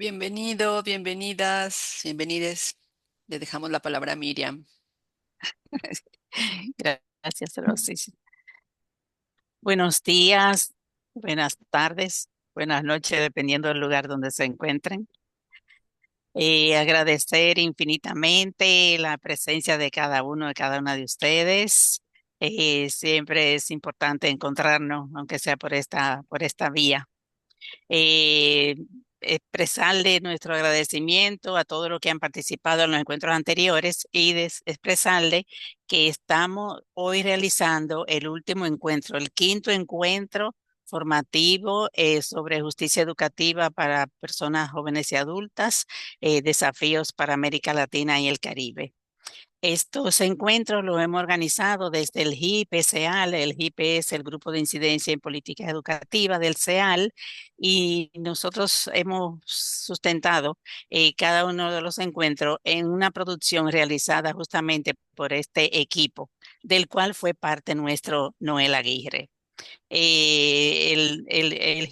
Bienvenido, bienvenidas, bienvenides. Le dejamos la palabra a Miriam. Gracias, Rosy. Buenos días, buenas tardes, buenas noches, dependiendo del lugar donde se encuentren. Agradecer infinitamente la presencia de cada uno, de cada una de ustedes. Siempre es importante encontrarnos, aunque sea por esta vía. eh, Expresarle nuestro agradecimiento a todos los que han participado en los encuentros anteriores y expresarle que estamos hoy realizando el último encuentro, el quinto encuentro formativo sobre justicia educativa para personas jóvenes y adultas, desafíos para América Latina y el Caribe. Estos encuentros los hemos organizado desde el GIP SEAL. El GIP es el Grupo de Incidencia en Política Educativa del SEAL, y nosotros hemos sustentado cada uno de los encuentros en una producción realizada justamente por este equipo, del cual fue parte nuestro Noel Aguirre. El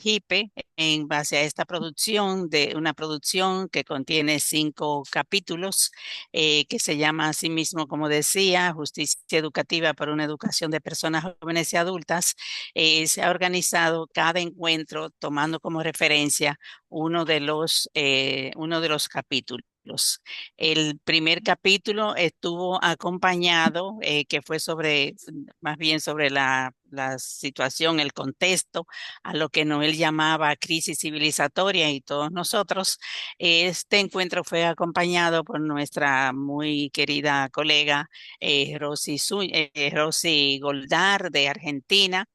JIPE, en base a esta producción, de una producción que contiene 5 capítulos, que se llama así mismo, como decía, Justicia Educativa para una Educación de Personas Jóvenes y Adultas. Se ha organizado cada encuentro tomando como referencia uno de los capítulos. El primer capítulo estuvo acompañado, que fue más bien sobre la situación, el contexto, a lo que Noel llamaba crisis civilizatoria y todos nosotros. Este encuentro fue acompañado por nuestra muy querida colega Rosy Goldar de Argentina.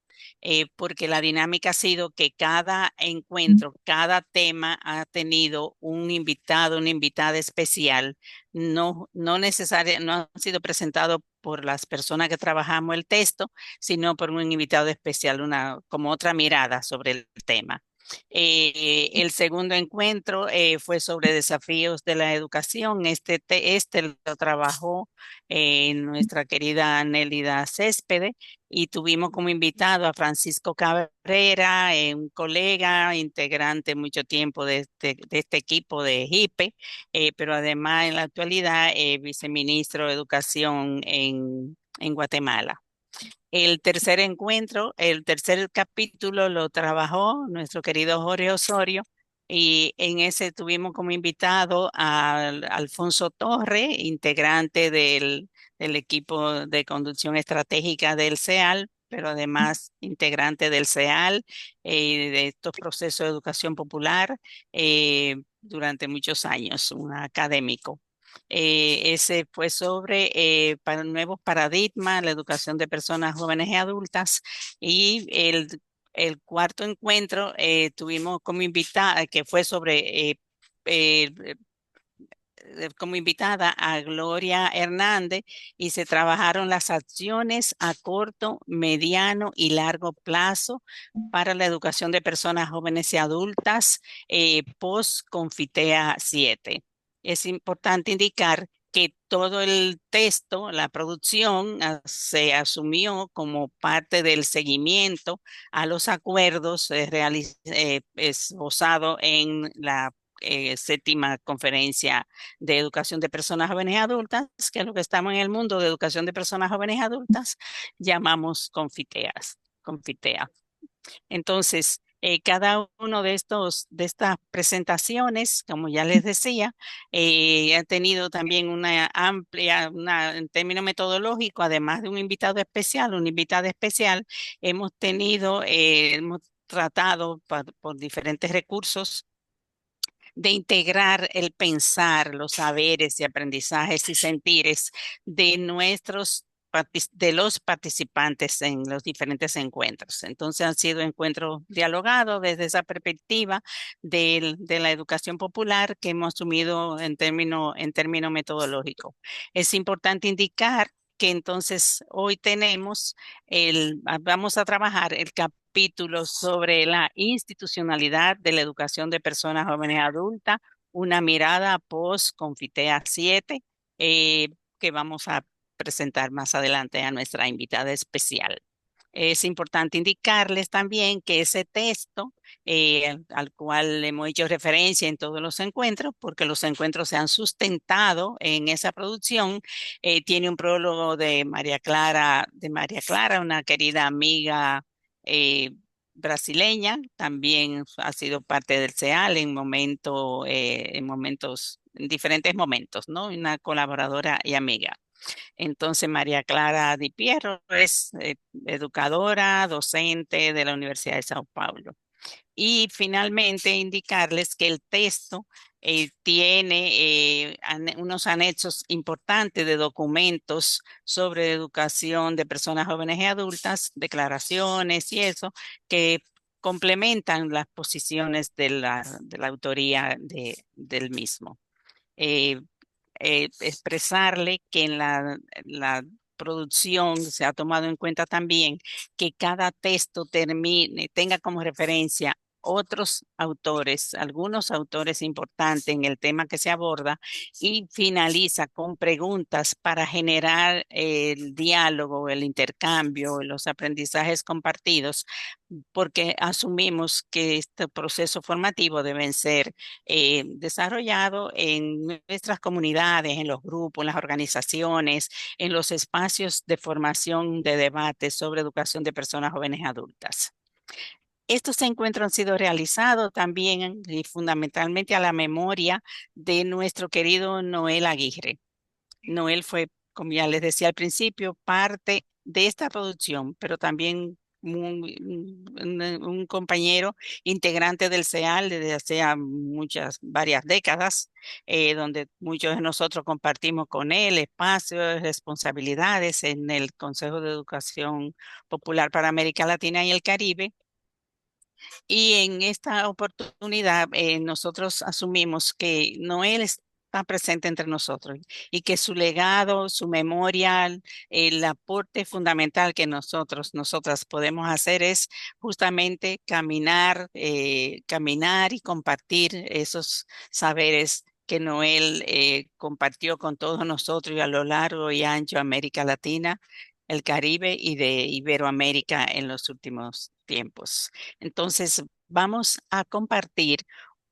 Porque la dinámica ha sido que cada encuentro, cada tema ha tenido un invitado, una invitada especial. No no ha sido presentado por las personas que trabajamos el texto, sino por un invitado especial, como otra mirada sobre el tema. El segundo encuentro fue sobre desafíos de la educación. Este lo trabajó nuestra querida Nélida Céspedes, y tuvimos como invitado a Francisco Cabrera, un colega integrante mucho tiempo de este equipo de JIPE, pero además en la actualidad viceministro de Educación en Guatemala. El tercer capítulo lo trabajó nuestro querido Jorge Osorio, y en ese tuvimos como invitado a Alfonso Torre, integrante del equipo de conducción estratégica del CEAL, pero además integrante del CEAL y de estos procesos de educación popular durante muchos años, un académico. Ese fue sobre nuevos paradigmas, la educación de personas jóvenes y adultas. Y el cuarto encuentro tuvimos como invitada, que fue eh, como invitada a Gloria Hernández, y se trabajaron las acciones a corto, mediano y largo plazo para la educación de personas jóvenes y adultas post-Confitea 7. Es importante indicar que todo el texto, la producción, se asumió como parte del seguimiento a los acuerdos esbozados en la séptima conferencia de educación de personas jóvenes y adultas, que es lo que estamos en el mundo de educación de personas jóvenes y adultas, llamamos Confitea. Entonces, cada uno de estas presentaciones, como ya les decía, ha tenido también una amplia, en términos metodológicos, además de un invitado especial, una invitada especial. Hemos tratado por diferentes recursos de integrar el pensar, los saberes y aprendizajes y sentires de de los participantes en los diferentes encuentros. Entonces han sido encuentros dialogados desde esa perspectiva de la educación popular que hemos asumido en término metodológico. Es importante indicar que entonces hoy vamos a trabajar el capítulo sobre la institucionalidad de la educación de personas jóvenes y adultas, una mirada post-Confitea 7, que vamos a presentar más adelante a nuestra invitada especial. Es importante indicarles también que ese texto al cual hemos hecho referencia en todos los encuentros, porque los encuentros se han sustentado en esa producción, tiene un prólogo de María Clara, una querida amiga eh, brasileña, también ha sido parte del CEAL en diferentes momentos, ¿no? Una colaboradora y amiga. Entonces, María Clara Di Piero es educadora, docente de la Universidad de Sao Paulo. Y finalmente indicarles que el texto tiene unos anexos importantes de documentos sobre educación de personas jóvenes y adultas, declaraciones y eso, que complementan las posiciones de la autoría del mismo. Eh, Expresarle que en la producción se ha tomado en cuenta también que cada texto tenga como referencia otros autores, algunos autores importantes en el tema que se aborda y finaliza con preguntas para generar el diálogo, el intercambio, los aprendizajes compartidos, porque asumimos que este proceso formativo deben ser desarrollado en nuestras comunidades, en los grupos, en las organizaciones, en los espacios de formación de debate sobre educación de personas jóvenes y adultas. Estos encuentros han sido realizados también y fundamentalmente a la memoria de nuestro querido Noel Aguirre. Noel fue, como ya les decía al principio, parte de esta producción, pero también un compañero integrante del CEAL desde hace varias décadas, donde muchos de nosotros compartimos con él espacios, responsabilidades en el Consejo de Educación Popular para América Latina y el Caribe. Y en esta oportunidad nosotros asumimos que Noel está presente entre nosotros y que su legado, su memoria, el aporte fundamental que nosotras podemos hacer es justamente caminar y compartir esos saberes que Noel compartió con todos nosotros y a lo largo y ancho de América Latina, el Caribe y de Iberoamérica en los últimos tiempos. Entonces, vamos a compartir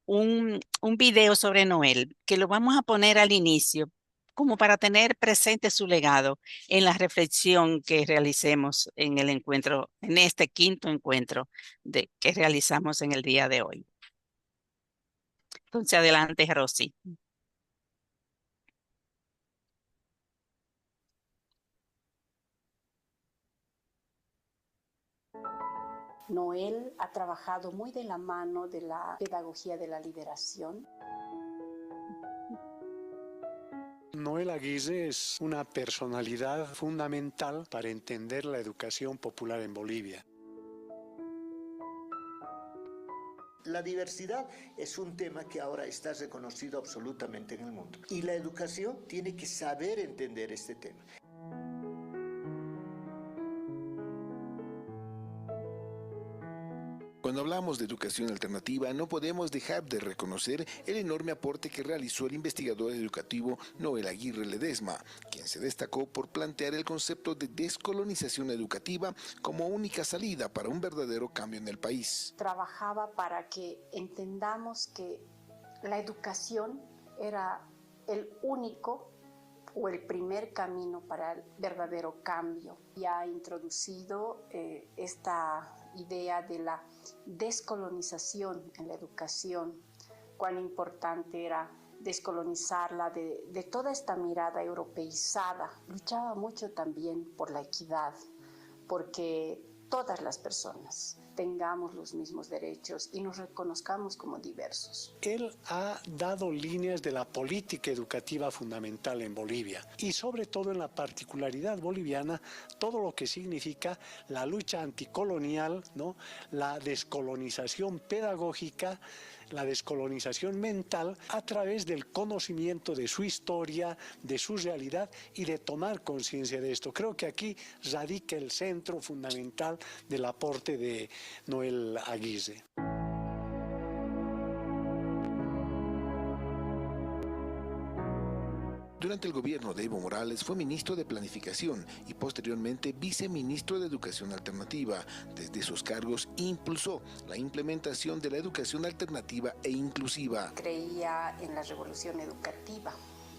un video sobre Noel, que lo vamos a poner al inicio, como para tener presente su legado en la reflexión que realicemos en el encuentro, en este quinto encuentro que realizamos en el día de hoy. Entonces, adelante, Rosy. Noel ha trabajado muy de la mano de la pedagogía de la liberación. Noel Aguirre es una personalidad fundamental para entender la educación popular en Bolivia. La diversidad es un tema que ahora está reconocido absolutamente en el mundo. Y la educación tiene que saber entender este tema. Cuando hablamos de educación alternativa, no podemos dejar de reconocer el enorme aporte que realizó el investigador educativo Noel Aguirre Ledesma, quien se destacó por plantear el concepto de descolonización educativa como única salida para un verdadero cambio en el país. Trabajaba para que entendamos que la educación era el único o el primer camino para el verdadero cambio. Ya ha introducido esta idea de la descolonización en la educación, cuán importante era descolonizarla de toda esta mirada europeizada. Luchaba mucho también por la equidad, porque todas las personas tengamos los mismos derechos y nos reconozcamos como diversos. Él ha dado líneas de la política educativa fundamental en Bolivia y sobre todo en la particularidad boliviana, todo lo que significa la lucha anticolonial, ¿no? La descolonización pedagógica, la descolonización mental a través del conocimiento de su historia, de su realidad y de tomar conciencia de esto. Creo que aquí radica el centro fundamental del aporte de Noel Aguirre. Durante el gobierno de Evo Morales fue ministro de Planificación y posteriormente viceministro de Educación Alternativa. Desde esos cargos impulsó la implementación de la educación alternativa e inclusiva. Creía en la revolución educativa,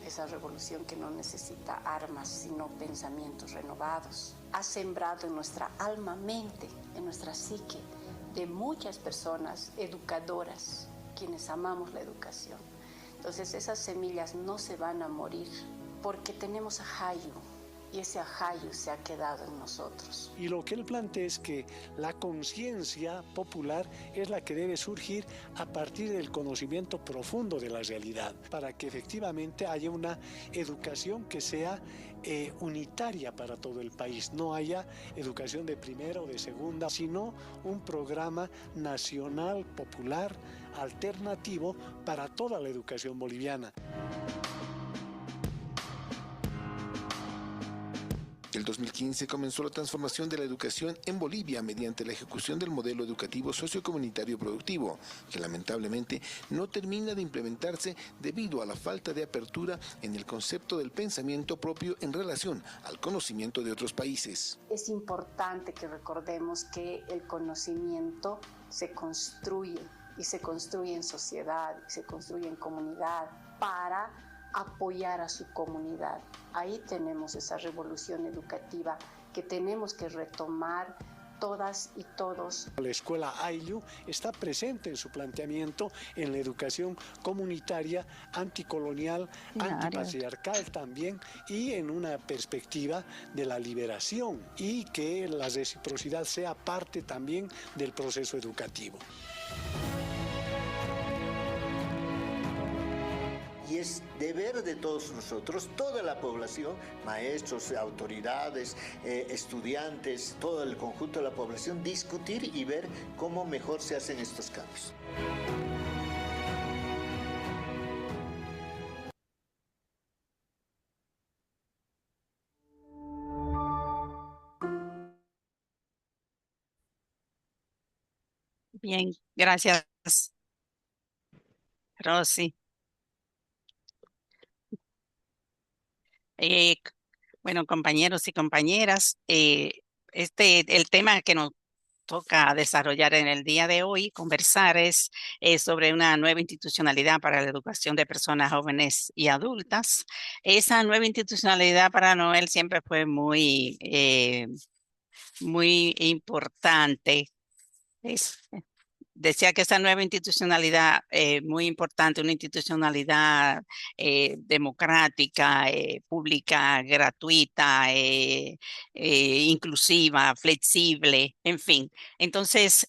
esa revolución que no necesita armas, sino pensamientos renovados. Ha sembrado en nuestra alma, mente, en nuestra psique, de muchas personas educadoras, quienes amamos la educación. Entonces esas semillas no se van a morir porque tenemos ajayu y ese ajayu se ha quedado en nosotros. Y lo que él plantea es que la conciencia popular es la que debe surgir a partir del conocimiento profundo de la realidad, para que efectivamente haya una educación que sea unitaria para todo el país. No haya educación de primera o de segunda, sino un programa nacional, popular, alternativo para toda la educación boliviana. El 2015 comenzó la transformación de la educación en Bolivia mediante la ejecución del modelo educativo sociocomunitario productivo, que lamentablemente no termina de implementarse debido a la falta de apertura en el concepto del pensamiento propio en relación al conocimiento de otros países. Es importante que recordemos que el conocimiento se construye y se construye en sociedad, y se construye en comunidad para apoyar a su comunidad. Ahí tenemos esa revolución educativa que tenemos que retomar todas y todos. La escuela Ayllu está presente en su planteamiento en la educación comunitaria, anticolonial, antipatriarcal también, y en una perspectiva de la liberación, y que la reciprocidad sea parte también del proceso educativo. Y es deber de todos nosotros, toda la población, maestros, autoridades, estudiantes, todo el conjunto de la población, discutir y ver cómo mejor se hacen estos cambios. Bien, gracias, Rosy. Eh, bueno, compañeros y compañeras, el tema que nos toca desarrollar en el día de hoy, conversar, es sobre una nueva institucionalidad para la educación de personas jóvenes y adultas. Esa nueva institucionalidad para Noel siempre fue muy importante. Decía que esa nueva institucionalidad, muy importante, una institucionalidad democrática, pública, gratuita, inclusiva, flexible, en fin. Entonces,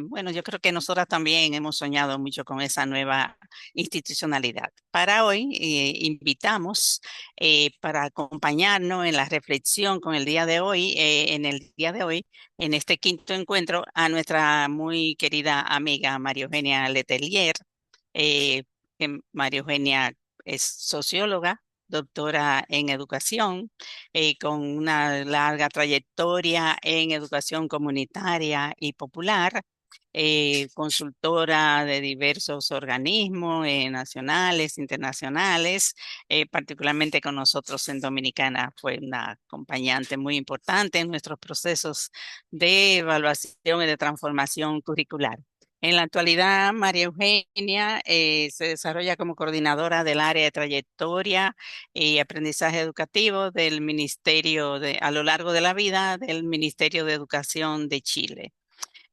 bueno, yo creo que nosotras también hemos soñado mucho con esa nueva institucionalidad. Para hoy, invitamos para acompañarnos en la reflexión con el día de hoy, en este quinto encuentro, a nuestra muy querida amiga María Eugenia Letelier. eh, que María Eugenia es socióloga, doctora en educación, con una larga trayectoria en educación comunitaria y popular, consultora de diversos organismos nacionales, internacionales, particularmente con nosotros en Dominicana. Fue una acompañante muy importante en nuestros procesos de evaluación y de transformación curricular. En la actualidad, María Eugenia se desarrolla como coordinadora del área de trayectoria y aprendizaje educativo del a lo largo de la vida del Ministerio de Educación de Chile.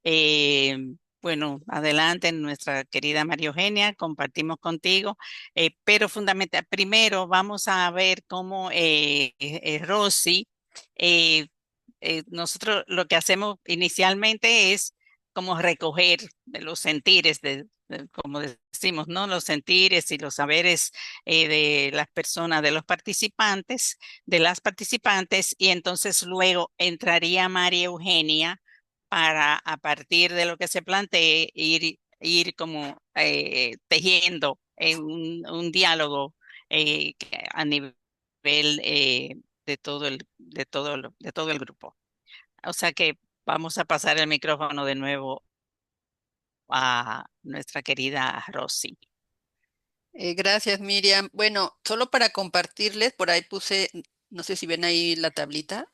Eh, bueno, adelante, nuestra querida María Eugenia, compartimos contigo, pero fundamental, primero vamos a ver cómo Rosy, eh, nosotros lo que hacemos inicialmente es como recoger de los sentires, como decimos, ¿no? Los sentires y los saberes de las personas, de los participantes, de las participantes, y entonces luego entraría María Eugenia para, a partir de lo que se plantee, ir como tejiendo un diálogo a nivel de todo el grupo. O sea que vamos a pasar el micrófono de nuevo a nuestra querida Rosy. Gracias, Miriam. Bueno, solo para compartirles, por ahí puse, no sé si ven ahí la tablita,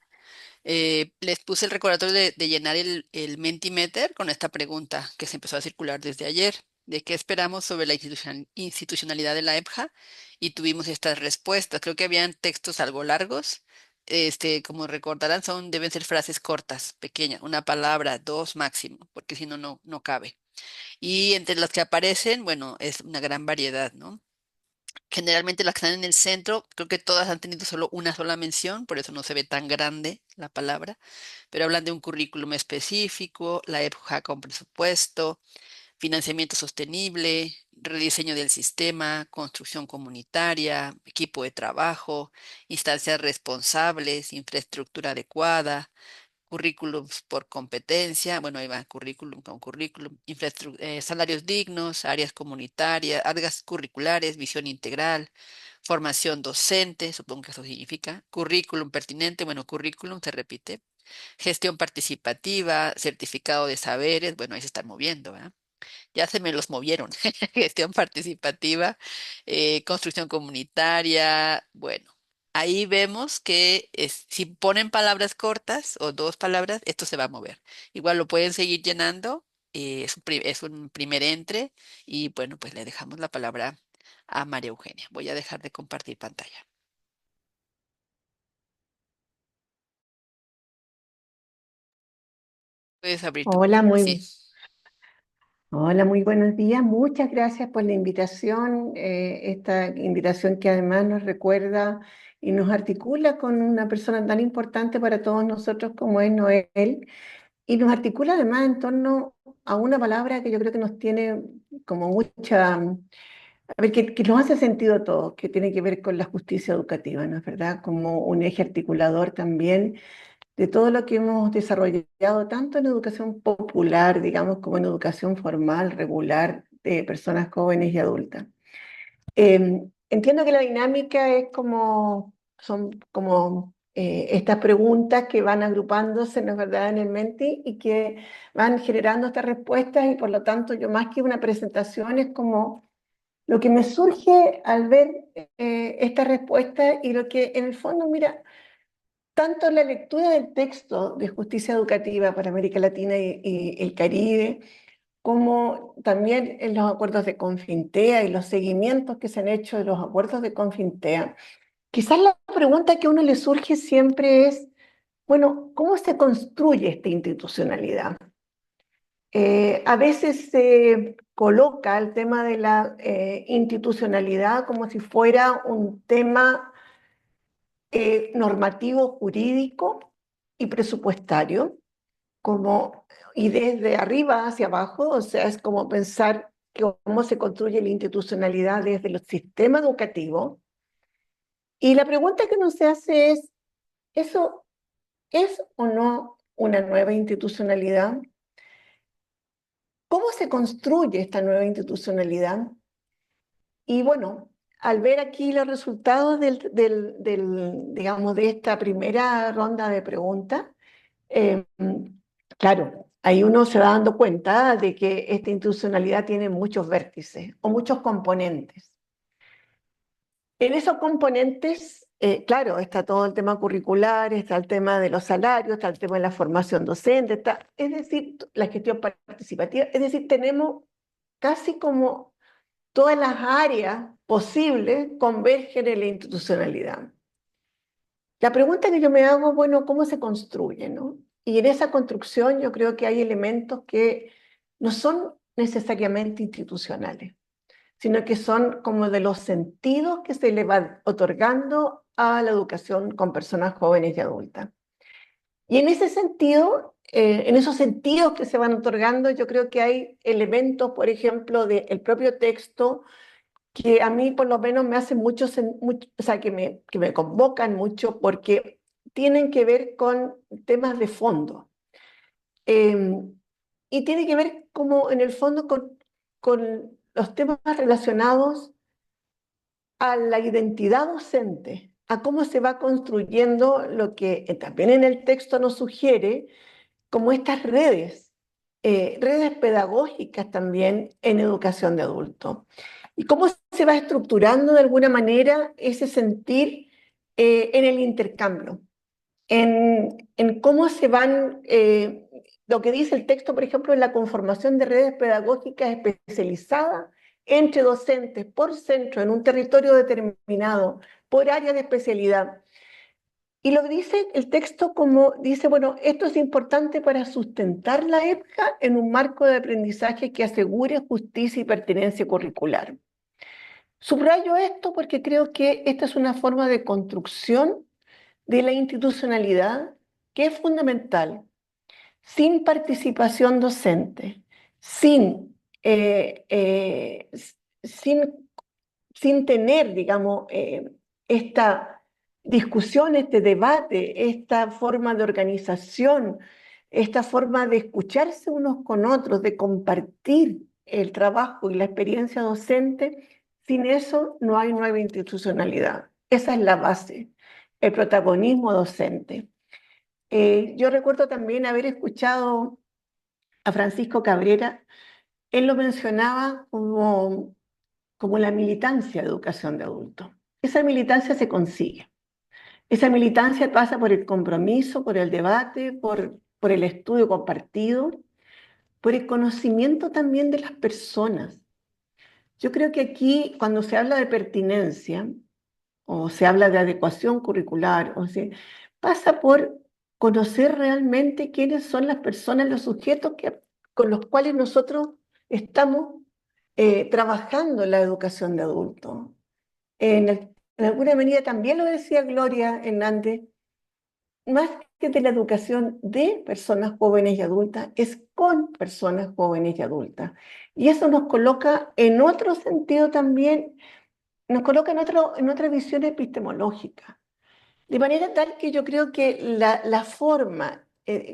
les puse el recordatorio de llenar el Mentimeter con esta pregunta que se empezó a circular desde ayer, de qué esperamos sobre la institucionalidad de la EPJA, y tuvimos estas respuestas. Creo que habían textos algo largos. Como recordarán, deben ser frases cortas, pequeñas, una palabra, dos máximo, porque si no, no cabe. Y entre las que aparecen, bueno, es una gran variedad, ¿no? Generalmente las que están en el centro, creo que todas han tenido solo una sola mención, por eso no se ve tan grande la palabra, pero hablan de un currículum específico, la EPJA con presupuesto, financiamiento sostenible, rediseño del sistema, construcción comunitaria, equipo de trabajo, instancias responsables, infraestructura adecuada, currículums por competencia, bueno, ahí va, currículum con currículum, salarios dignos, áreas comunitarias, áreas curriculares, visión integral, formación docente, supongo que eso significa, currículum pertinente, bueno, currículum se repite, gestión participativa, certificado de saberes, bueno, ahí se están moviendo, ¿verdad? Ya se me los movieron. Gestión participativa, construcción comunitaria. Bueno, ahí vemos que si ponen palabras cortas o dos palabras, esto se va a mover. Igual lo pueden seguir llenando. Es un primer entre y bueno, pues le dejamos la palabra a María Eugenia. Voy a dejar de compartir pantalla. Puedes abrir tu. Hola, Sí. hola, muy buenos días. Muchas gracias por la invitación, esta invitación que además nos recuerda y nos articula con una persona tan importante para todos nosotros como es Noel, y nos articula además en torno a una palabra que yo creo que nos tiene como mucha, a ver, que nos hace sentido a todos, que tiene que ver con la justicia educativa, ¿no es verdad? Como un eje articulador también de todo lo que hemos desarrollado, tanto en educación popular, digamos, como en educación formal, regular, de personas jóvenes y adultas. Entiendo que la dinámica es son como estas preguntas que van agrupándose, ¿no es verdad?, en el Menti y que van generando estas respuestas, y por lo tanto yo más que una presentación es como lo que me surge al ver esta respuesta, y lo que en el fondo, mira, tanto en la lectura del texto de justicia educativa para América Latina y el Caribe, como también en los acuerdos de Confintea y los seguimientos que se han hecho de los acuerdos de Confintea, quizás la pregunta que a uno le surge siempre es, bueno, ¿cómo se construye esta institucionalidad? A veces se coloca el tema de la institucionalidad como si fuera un tema normativo, jurídico y presupuestario, y desde arriba hacia abajo, o sea, es como pensar cómo se construye la institucionalidad desde el sistema educativo. Y la pregunta que uno se hace es, ¿eso es o no una nueva institucionalidad? ¿Cómo se construye esta nueva institucionalidad? Y bueno, al ver aquí los resultados digamos, de esta primera ronda de preguntas, Eh, claro, ahí uno se va dando cuenta de que esta institucionalidad tiene muchos vértices o muchos componentes. En esos componentes, claro, está todo el tema curricular, está el tema de los salarios, está el tema de la formación docente, es decir, la gestión participativa, es decir, tenemos casi como todas las áreas posibles convergen en la institucionalidad. La pregunta que yo me hago, bueno, ¿cómo se construye, no? Y en esa construcción yo creo que hay elementos que no son necesariamente institucionales, sino que son como de los sentidos que se le va otorgando a la educación con personas jóvenes y adultas. Y en ese sentido, en esos sentidos que se van otorgando, yo creo que hay elementos, por ejemplo, del propio texto, que a mí por lo menos me hacen o sea, que me convocan mucho, porque tienen que ver con temas de fondo. Y tiene que ver como en el fondo con los temas relacionados a la identidad docente, a cómo se va construyendo lo que también en el texto nos sugiere, como estas redes pedagógicas también en educación de adultos. y cómo se va estructurando de alguna manera ese sentir en el intercambio, en cómo se van, lo que dice el texto, por ejemplo, en la conformación de redes pedagógicas especializadas entre docentes por centro, en un territorio determinado, por área de especialidad. Y lo dice el texto como dice, bueno, esto es importante para sustentar la EPJA en un marco de aprendizaje que asegure justicia y pertinencia curricular. Subrayo esto porque creo que esta es una forma de construcción de la institucionalidad que es fundamental. Sin participación docente, sin, sin, sin tener, digamos, esta discusión, este debate, esta forma de organización, esta forma de escucharse unos con otros, de compartir el trabajo y la experiencia docente, sin eso no hay nueva institucionalidad. Esa es la base, el protagonismo docente. Yo recuerdo también haber escuchado a Francisco Cabrera, él lo mencionaba como la militancia de educación de adultos. Esa militancia se consigue. Esa militancia pasa por el compromiso, por el debate, por el estudio compartido, por el conocimiento también de las personas. Yo creo que aquí, cuando se habla de pertinencia, o se habla de adecuación curricular, pasa por conocer realmente quiénes son las personas, los sujetos con los cuales nosotros estamos trabajando en la educación de adultos. En alguna medida también lo decía Gloria Hernández, más que de la educación de personas jóvenes y adultas, es con personas jóvenes y adultas. Y eso nos coloca en otro sentido también, nos coloca en otra visión epistemológica. De manera tal que yo creo que la forma,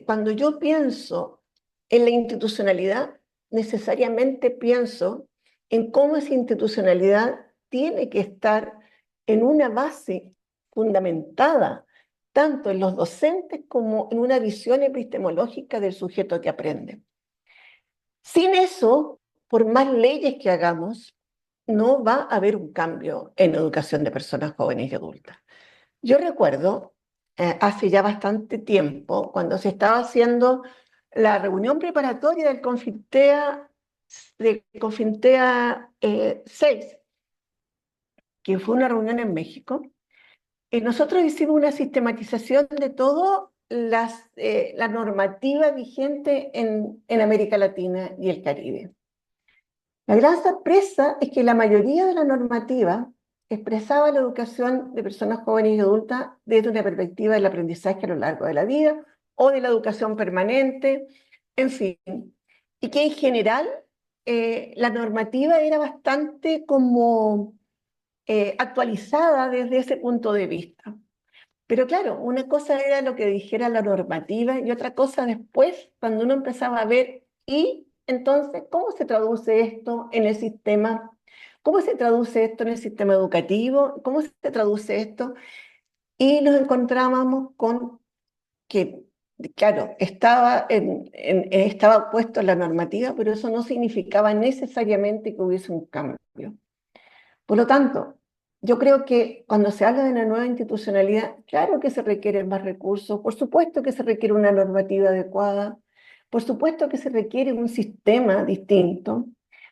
cuando yo pienso en la institucionalidad, necesariamente pienso en cómo esa institucionalidad tiene que estar en una base fundamentada, tanto en los docentes como en una visión epistemológica del sujeto que aprende. Sin eso, por más leyes que hagamos, no va a haber un cambio en educación de personas jóvenes y adultas. Yo recuerdo, hace ya bastante tiempo, cuando se estaba haciendo la reunión preparatoria del Confintea 6, que fue una reunión en México, nosotros hicimos una sistematización de toda la normativa vigente en América Latina y el Caribe. La gran sorpresa es que la mayoría de la normativa expresaba la educación de personas jóvenes y adultas desde una perspectiva del aprendizaje a lo largo de la vida o de la educación permanente, en fin. Y que en general la normativa era bastante como actualizada desde ese punto de vista. Pero claro, una cosa era lo que dijera la normativa y otra cosa después, cuando uno empezaba a ver, y entonces, ¿cómo se traduce esto en el sistema? ¿Cómo se traduce esto en el sistema educativo? ¿Cómo se traduce esto? Y nos encontrábamos con que, claro, estaba puesto en la normativa, pero eso no significaba necesariamente que hubiese un cambio. Por lo tanto, yo creo que cuando se habla de una nueva institucionalidad, claro que se requieren más recursos, por supuesto que se requiere una normativa adecuada, por supuesto que se requiere un sistema distinto,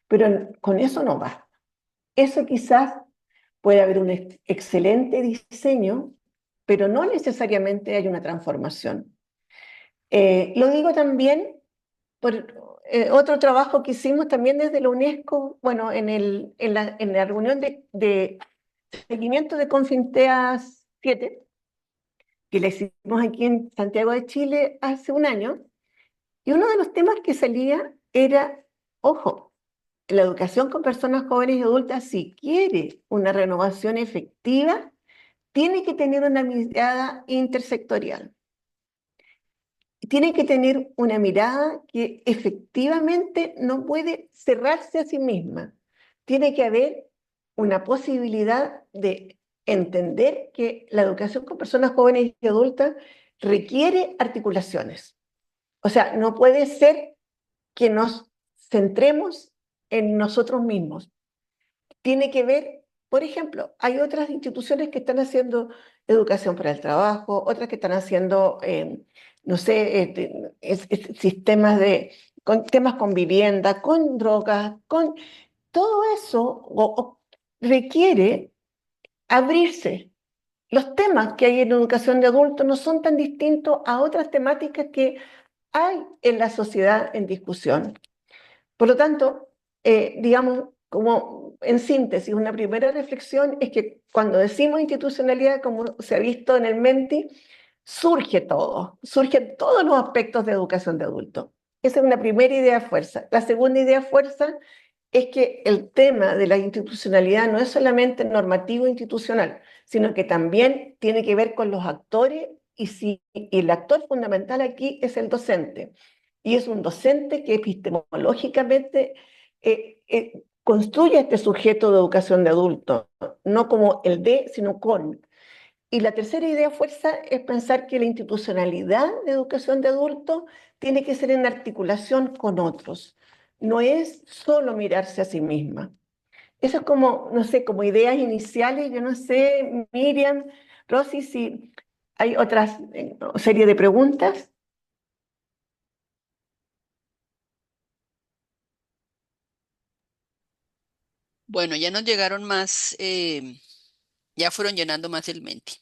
pero con eso no basta. Eso quizás puede haber un excelente diseño, pero no necesariamente hay una transformación. Lo digo también por otro trabajo que hicimos también desde la UNESCO, bueno, en la reunión de seguimiento de Confintea 7, que la hicimos aquí en Santiago de Chile hace un año, y uno de los temas que salía era, ojo, la educación con personas jóvenes y adultas, si quiere una renovación efectiva, tiene que tener una mirada intersectorial. Tiene que tener una mirada que efectivamente no puede cerrarse a sí misma. Tiene que haber una posibilidad de entender que la educación con personas jóvenes y adultas requiere articulaciones. O sea, no puede ser que nos centremos en nosotros mismos. tiene que ver, por ejemplo, hay otras instituciones que están haciendo educación para el trabajo, otras que están haciendo, no sé, sistemas con temas con vivienda, con drogas, con todo eso requiere abrirse. Los temas que hay en educación de adultos no son tan distintos a otras temáticas que hay en la sociedad en discusión. Por lo tanto, digamos, como en síntesis, una primera reflexión es que cuando decimos institucionalidad, como se ha visto en el Menti, surgen todos los aspectos de educación de adultos. Esa es una primera idea fuerza. La segunda idea fuerza es que el tema de la institucionalidad no es solamente normativo institucional, sino que también tiene que ver con los actores y el actor fundamental aquí es el docente. Y es un docente que epistemológicamente construye este sujeto de educación de adultos, no como el de, sino con. Y la tercera idea fuerza es pensar que la institucionalidad de educación de adultos tiene que ser en articulación con otros. No es solo mirarse a sí misma. Eso es como, no sé, como ideas iniciales. Yo no sé, Miriam, Rosy, si hay otra serie de preguntas. Bueno, ya nos llegaron más, ya fueron llenando más el Menti,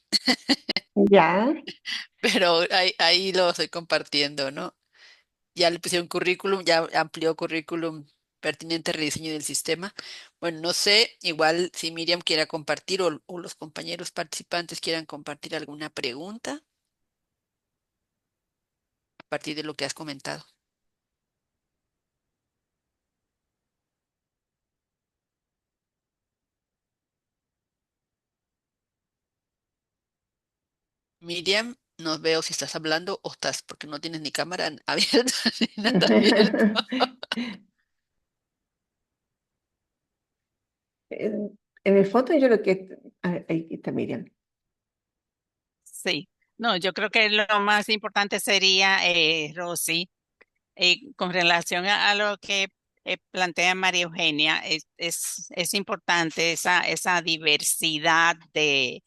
Ya. pero ahí lo estoy compartiendo, ¿no? Ya le pusieron currículum, ya amplió currículum pertinente al rediseño del sistema. Bueno, no sé, igual si Miriam quiera compartir o los compañeros participantes quieran compartir alguna pregunta a partir de lo que has comentado. Miriam, no veo si estás hablando o estás, porque no tienes ni cámara abierta ni nada abierto. En el fondo yo lo que... ahí está Miriam. Sí, no, yo creo que lo más importante sería, Rosy, con relación a lo que plantea María Eugenia, es importante esa diversidad de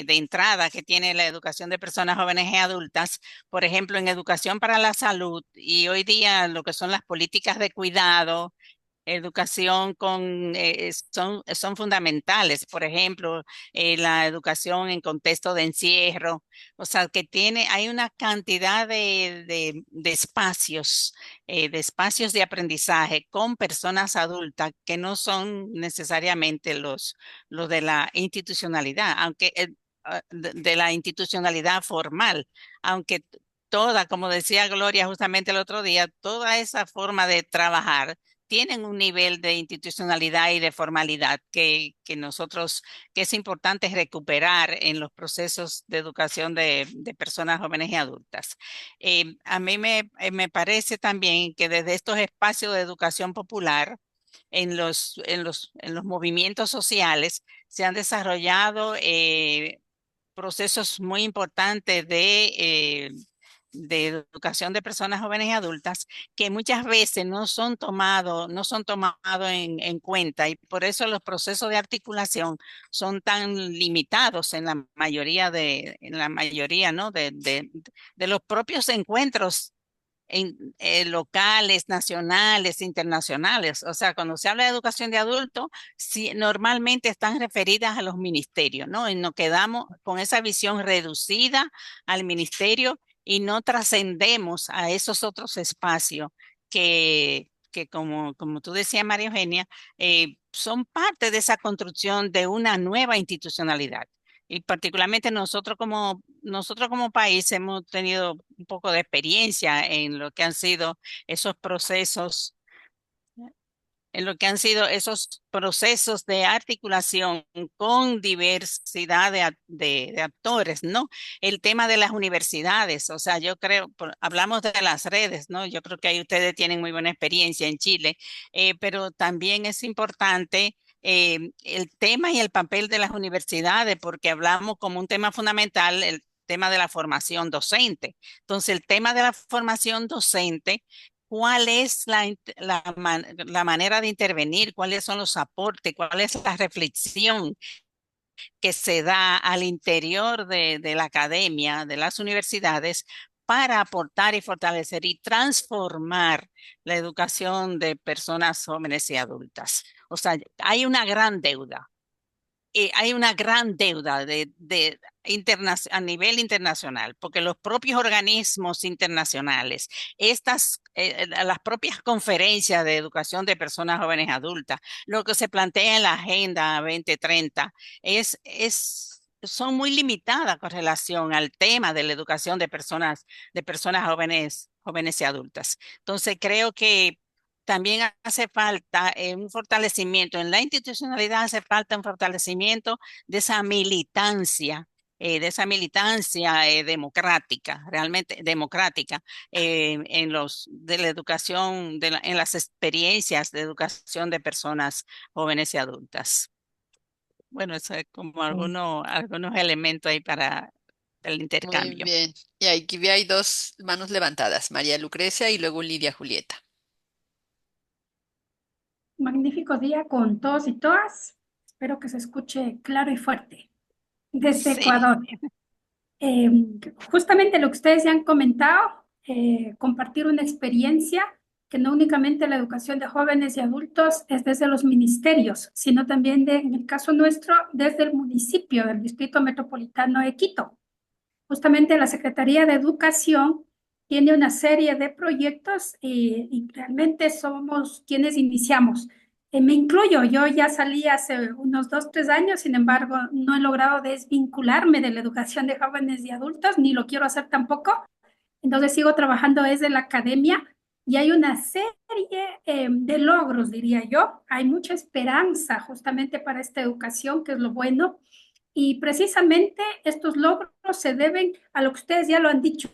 entrada que tiene la educación de personas jóvenes y adultas. Por ejemplo, en educación para la salud y hoy día lo que son las políticas de cuidado, educación son fundamentales. Por ejemplo, la educación en contexto de encierro. O sea, hay una cantidad de espacios de aprendizaje con personas adultas que no son necesariamente los de la institucionalidad, aunque de la institucionalidad formal, aunque toda, como decía Gloria justamente el otro día, toda esa forma de trabajar tienen un nivel de institucionalidad y de formalidad que es importante recuperar en los procesos de educación de personas jóvenes y adultas. A mí me parece también que desde estos espacios de educación popular, en los movimientos sociales, se han desarrollado procesos muy importantes de educación de personas jóvenes y adultas que muchas veces no son tomados en cuenta y por eso los procesos de articulación son tan limitados en la mayoría, ¿no? de los propios encuentros locales, nacionales, internacionales. O sea, cuando se habla de educación de adultos, sí, normalmente están referidas a los ministerios, ¿no? Y nos quedamos con esa visión reducida al ministerio y no trascendemos a esos otros espacios que como tú decías, María Eugenia, son parte de esa construcción de una nueva institucionalidad. Y particularmente nosotros como país hemos tenido un poco de experiencia en lo que han sido esos procesos, de articulación con diversidad de actores, ¿no? El tema de las universidades, o sea, yo creo, hablamos de las redes, ¿no? Yo creo que ahí ustedes tienen muy buena experiencia en Chile, pero también es importante el tema y el papel de las universidades, porque hablamos como un tema fundamental, el tema de la formación docente. Entonces, el tema de la formación docente cuál es la manera de intervenir, cuáles son los aportes, cuál es la reflexión que se da al interior de la academia, de las universidades, para aportar y fortalecer y transformar la educación de personas jóvenes y adultas. O sea, hay una gran deuda. Hay una gran deuda a nivel internacional, porque los propios organismos internacionales, las propias conferencias de educación de personas jóvenes adultas, lo que se plantea en la Agenda 2030 son muy limitadas con relación al tema de la educación de personas jóvenes y adultas. Entonces, creo que también hace falta un fortalecimiento en la institucionalidad, hace falta un fortalecimiento de esa militancia democrática, realmente democrática, de la educación, en las experiencias de educación de personas jóvenes y adultas. Bueno, eso es como algunos elementos ahí para el Muy intercambio. bien. Y aquí hay dos manos levantadas, María Lucrecia y luego Lidia Julieta. Magnífico día con todos y todas. Espero que se escuche claro y fuerte desde Sí. Ecuador. Eh, Justamente lo que ustedes ya han comentado, compartir una experiencia que no únicamente la educación de jóvenes y adultos es desde los ministerios, sino también en el caso nuestro, desde el municipio del Distrito Metropolitano de Quito. Justamente la Secretaría de Educación tiene una serie de proyectos y realmente somos quienes iniciamos. Me incluyo, yo ya salí hace unos 2, 3 años, sin embargo, no he logrado desvincularme de la educación de jóvenes y adultos, ni lo quiero hacer tampoco. Entonces sigo trabajando desde la academia y hay una serie de logros, diría yo. Hay mucha esperanza justamente para esta educación, que es lo bueno. Y precisamente estos logros se deben a lo que ustedes ya lo han dicho,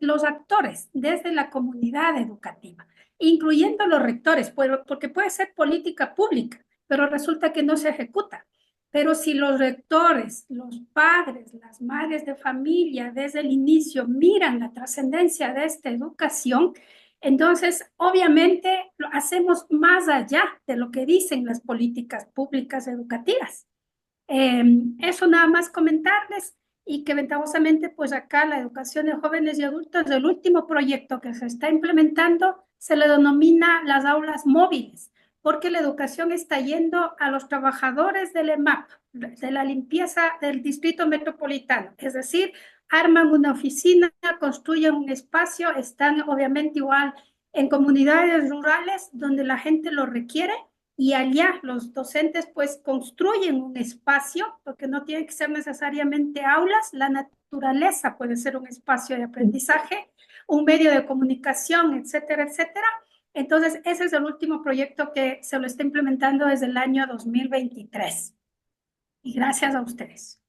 los actores desde la comunidad educativa, incluyendo los rectores, porque puede ser política pública, pero resulta que no se ejecuta. Pero si los rectores, los padres, las madres de familia desde el inicio miran la trascendencia de esta educación, entonces obviamente lo hacemos más allá de lo que dicen las políticas públicas educativas. Eso nada más comentarles y que ventajosamente pues acá la educación de jóvenes y adultos, el último proyecto que se está implementando se le denomina las aulas móviles, porque la educación está yendo a los trabajadores del EMAP, de la limpieza del distrito metropolitano, es decir, arman una oficina, construyen un espacio, están obviamente igual en comunidades rurales donde la gente lo requiere y allá los docentes pues construyen un espacio, porque no tiene que ser necesariamente aulas, la naturaleza puede ser un espacio de aprendizaje, un medio de comunicación, etcétera, etcétera. Entonces, ese es el último proyecto que se lo está implementando desde el año 2023. Y gracias a ustedes.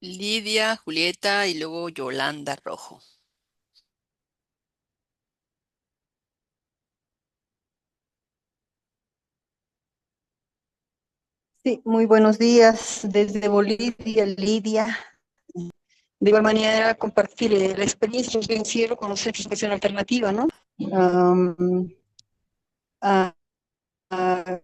Lidia, Julieta y luego Yolanda Rojo. Sí, muy buenos días desde Bolivia, Lidia. De igual manera, compartir la experiencia de encierro con los centros de educación alternativa, ¿no? Ah, ah,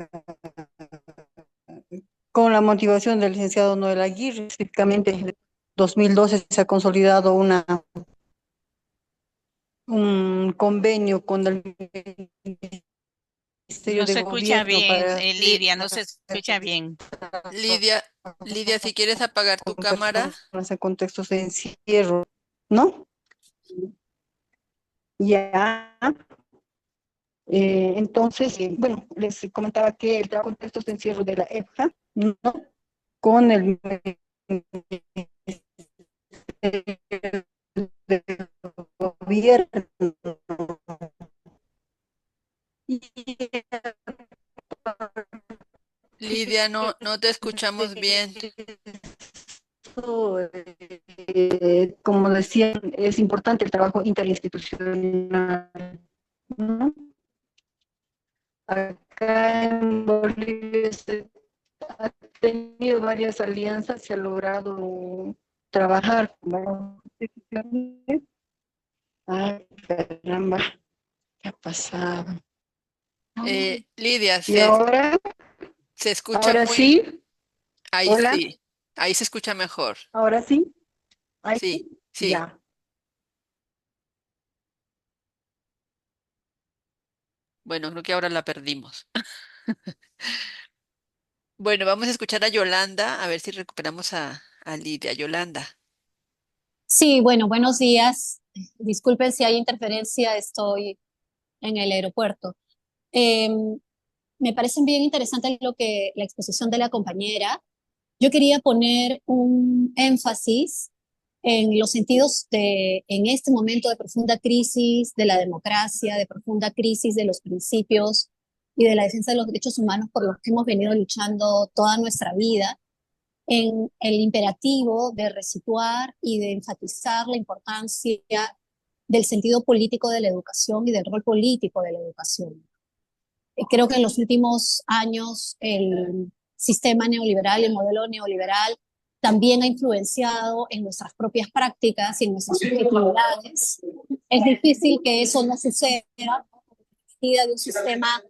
con la motivación del licenciado Noel Aguirre, específicamente en 2012 se ha consolidado un convenio con el Ministerio No de se escucha Gobierno bien, para Li- Lidia, no se escucha bien. Lidia, si quieres apagar tu con cámara. personas en contextos de encierro, ¿no? Ya. Entonces, bueno, les comentaba que el trabajo en textos de encierro de la EPJA, ¿no? Con el del gobierno. Y Lidia, no te escuchamos bien. eso, como decían, es importante el trabajo interinstitucional, ¿no? Acá en Bolivia se ha tenido varias alianzas, se ha logrado trabajar con varias instituciones Ay, caramba, ¿qué ha pasado? Lidia, Y ahora, se escucha ahora muy... sí, Ahí hola, sí, ahí se escucha mejor. ahora sí, ahí Sí, sí, sí. ya. Bueno, creo que ahora la perdimos. Bueno, vamos a escuchar a Yolanda, a ver si recuperamos a Lidia. Yolanda. Sí, bueno, buenos días. Disculpen si hay interferencia, estoy en el aeropuerto. Me parecen bien interesante la exposición de la compañera. Yo quería poner un énfasis en los sentidos en este momento de profunda crisis de la democracia, de profunda crisis de los principios y de la defensa de los derechos humanos por los que hemos venido luchando toda nuestra vida en el imperativo de resituar y de enfatizar la importancia del sentido político de la educación y del rol político de la educación. Creo que en los últimos años el sistema neoliberal, el modelo neoliberal, también ha influenciado en nuestras propias prácticas y en nuestras subjetividades. Es difícil que eso no suceda de un sistema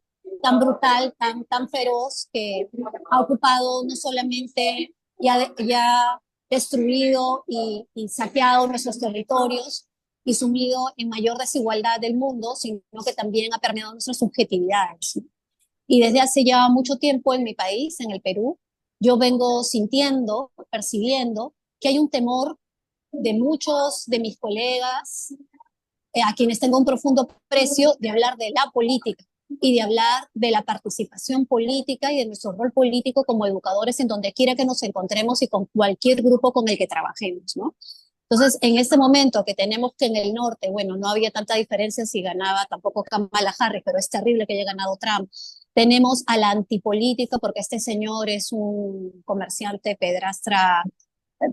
tan brutal, tan feroz, que ha ocupado no solamente ya destruido y saqueado nuestros territorios y sumido en mayor desigualdad del mundo, sino que también ha permeado nuestras subjetividades. Y desde hace ya mucho tiempo en mi país, en el Perú, yo vengo sintiendo, percibiendo que hay un temor de muchos de mis colegas, a quienes tengo un profundo precio, de hablar de la política y de hablar de la participación política y de nuestro rol político como educadores en donde quiera que nos encontremos y con cualquier grupo con el que trabajemos, ¿no? Entonces, en este momento que tenemos que en el norte, bueno, no había tanta diferencia si ganaba tampoco Kamala Harris, pero es terrible que haya ganado Trump. Tenemos a la antipolítica porque este señor es un comerciante pedrastra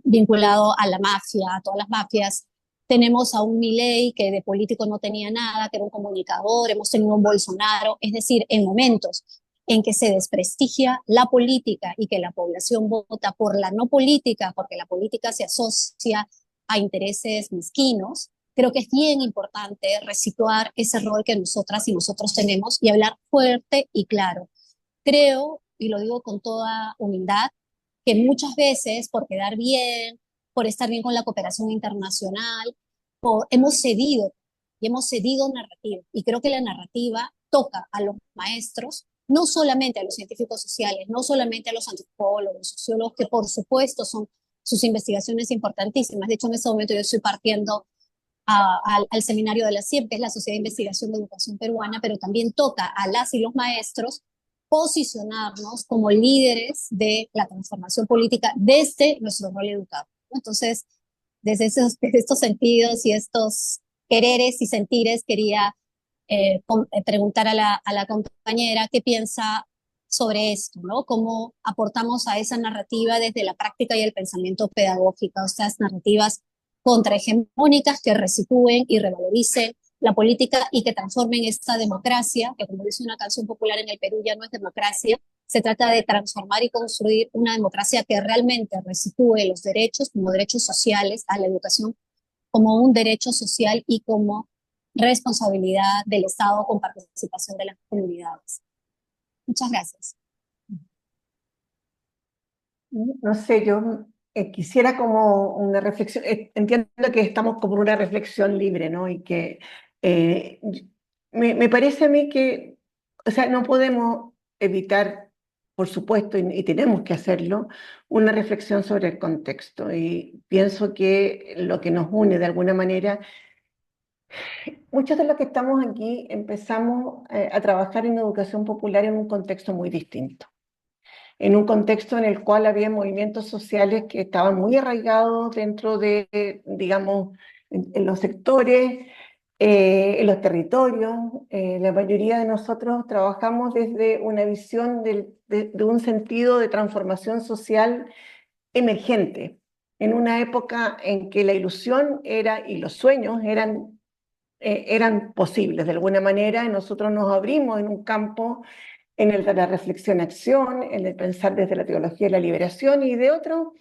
vinculado a la mafia, a todas las mafias. Tenemos a un Milei que de político no tenía nada, que era un comunicador, hemos tenido un Bolsonaro, es decir, en momentos en que se desprestigia la política y que la población vota por la no política, porque la política se asocia a intereses mezquinos, creo que es bien importante resituar ese rol que nosotras y nosotros tenemos y hablar fuerte y claro. Creo, y lo digo con toda humildad, que muchas veces por quedar bien, por estar bien con la cooperación internacional, hemos cedido y hemos cedido narrativa. Y creo que la narrativa toca a los maestros, no solamente a los científicos sociales, no solamente a los antropólogos, sociólogos, que por supuesto son sus investigaciones importantísimas. De hecho, en este momento yo estoy partiendo al seminario de la CIEP, que es la Sociedad de Investigación de Educación Peruana, pero también toca a las y los maestros posicionarnos como líderes de la transformación política desde nuestro rol educativo. Entonces, desde estos sentidos y estos quereres y sentires, quería preguntar a la compañera qué piensa sobre esto, ¿no? Cómo aportamos a esa narrativa desde la práctica y el pensamiento pedagógico, estas narrativas contrahegemónicas que resitúen y revaloricen la política y que transformen esta democracia, que como dice una canción popular en el Perú ya no es democracia, se trata de transformar y construir una democracia que realmente resitúe los derechos como derechos sociales, a la educación como un derecho social y como responsabilidad del Estado con participación de las comunidades. Muchas gracias. No sé, yo quisiera como una reflexión, entiendo que estamos como en una reflexión libre, ¿no? Y que eh, me parece a mí que, o sea, no podemos evitar, por supuesto, y tenemos que hacerlo, una reflexión sobre el contexto. Y pienso que lo que nos une de alguna manera, muchos de los que estamos aquí empezamos a trabajar en educación popular en un contexto muy distinto, en un contexto en el cual había movimientos sociales que estaban muy arraigados dentro de, digamos, en los sectores, en los territorios. La mayoría de nosotros trabajamos desde una visión de un sentido de transformación social emergente, en una época en que la ilusión era y los sueños eran posibles de alguna manera, y nosotros nos abrimos en un campo en el de la reflexión-acción, en el pensar desde la teología de la liberación y de otro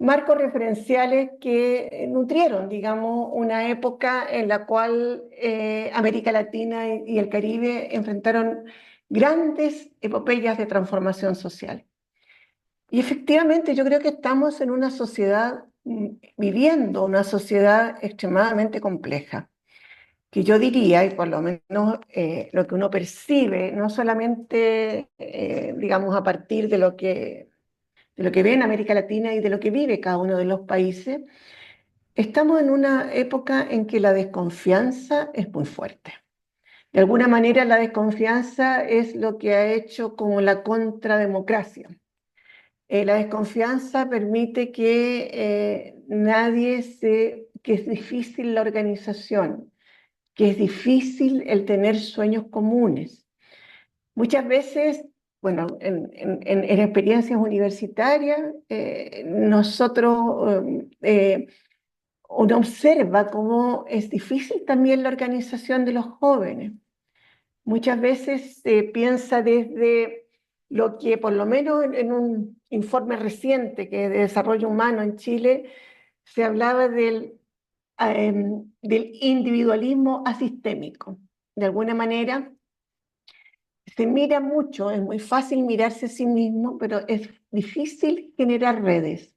marcos referenciales que nutrieron, digamos, una época en la cual América Latina y el Caribe enfrentaron grandes epopeyas de transformación social. Y efectivamente yo creo que estamos en una sociedad, viviendo una sociedad extremadamente compleja, que yo diría, y por lo menos lo que uno percibe, no solamente, digamos, a partir de lo que ve en América Latina y de lo que vive cada uno de los países, estamos en una época en que la desconfianza es muy fuerte. De alguna manera la desconfianza es lo que ha hecho como la contrademocracia. La desconfianza permite que que es difícil la organización, que es difícil el tener sueños comunes. Muchas veces, bueno, en experiencias universitarias, uno observa cómo es difícil también la organización de los jóvenes. Muchas veces se piensa desde lo que, por lo menos en un informe reciente que de desarrollo humano en Chile, se hablaba del individualismo asistémico. De alguna manera, se mira mucho, es muy fácil mirarse a sí mismo, pero es difícil generar redes.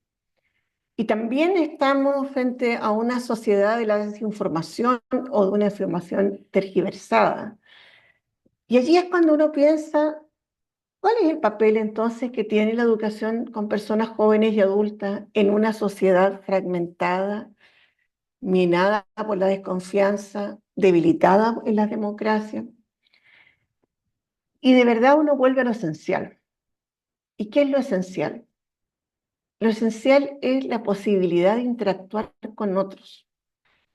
Y también estamos frente a una sociedad de la desinformación o de una información tergiversada. Y allí es cuando uno piensa, ¿cuál es el papel entonces que tiene la educación con personas jóvenes y adultas en una sociedad fragmentada, minada por la desconfianza, debilitada en las democracias? Y de verdad uno vuelve a lo esencial. ¿Y qué es lo esencial? Lo esencial es la posibilidad de interactuar con otros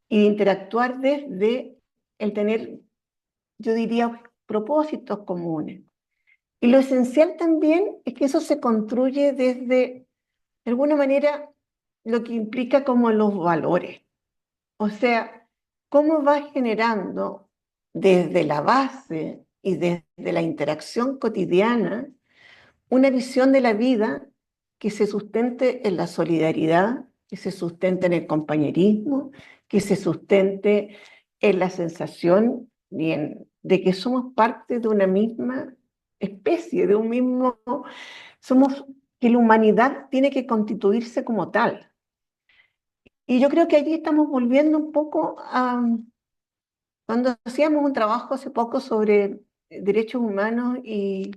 y de interactuar desde el tener, yo diría, propósitos comunes. Y lo esencial también es que eso se construye desde, de alguna manera, lo que implica como los valores. O sea, cómo va generando desde la base y desde la interacción cotidiana una visión de la vida que se sustente en la solidaridad, que se sustente en el compañerismo, que se sustente en la sensación de que somos parte de una misma especie, de un mismo, que la humanidad tiene que constituirse como tal. Y yo creo que allí estamos volviendo un poco a, cuando hacíamos un trabajo hace poco sobre derechos humanos y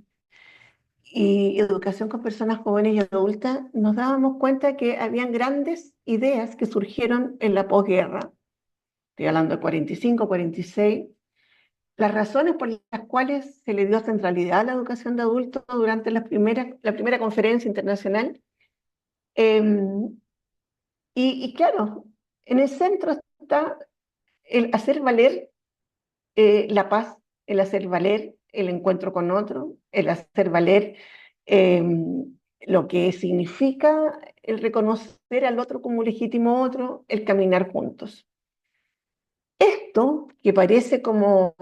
educación con personas jóvenes y adultas, nos dábamos cuenta que habían grandes ideas que surgieron en la posguerra, estoy hablando de 45, 46, las razones por las cuales se le dio centralidad a la educación de adultos durante la primera conferencia internacional. Y claro, en el centro está el hacer valer la paz, el hacer valer el encuentro con otro, el hacer valer lo que significa el reconocer al otro como legítimo otro, el caminar juntos. Esto, que parece como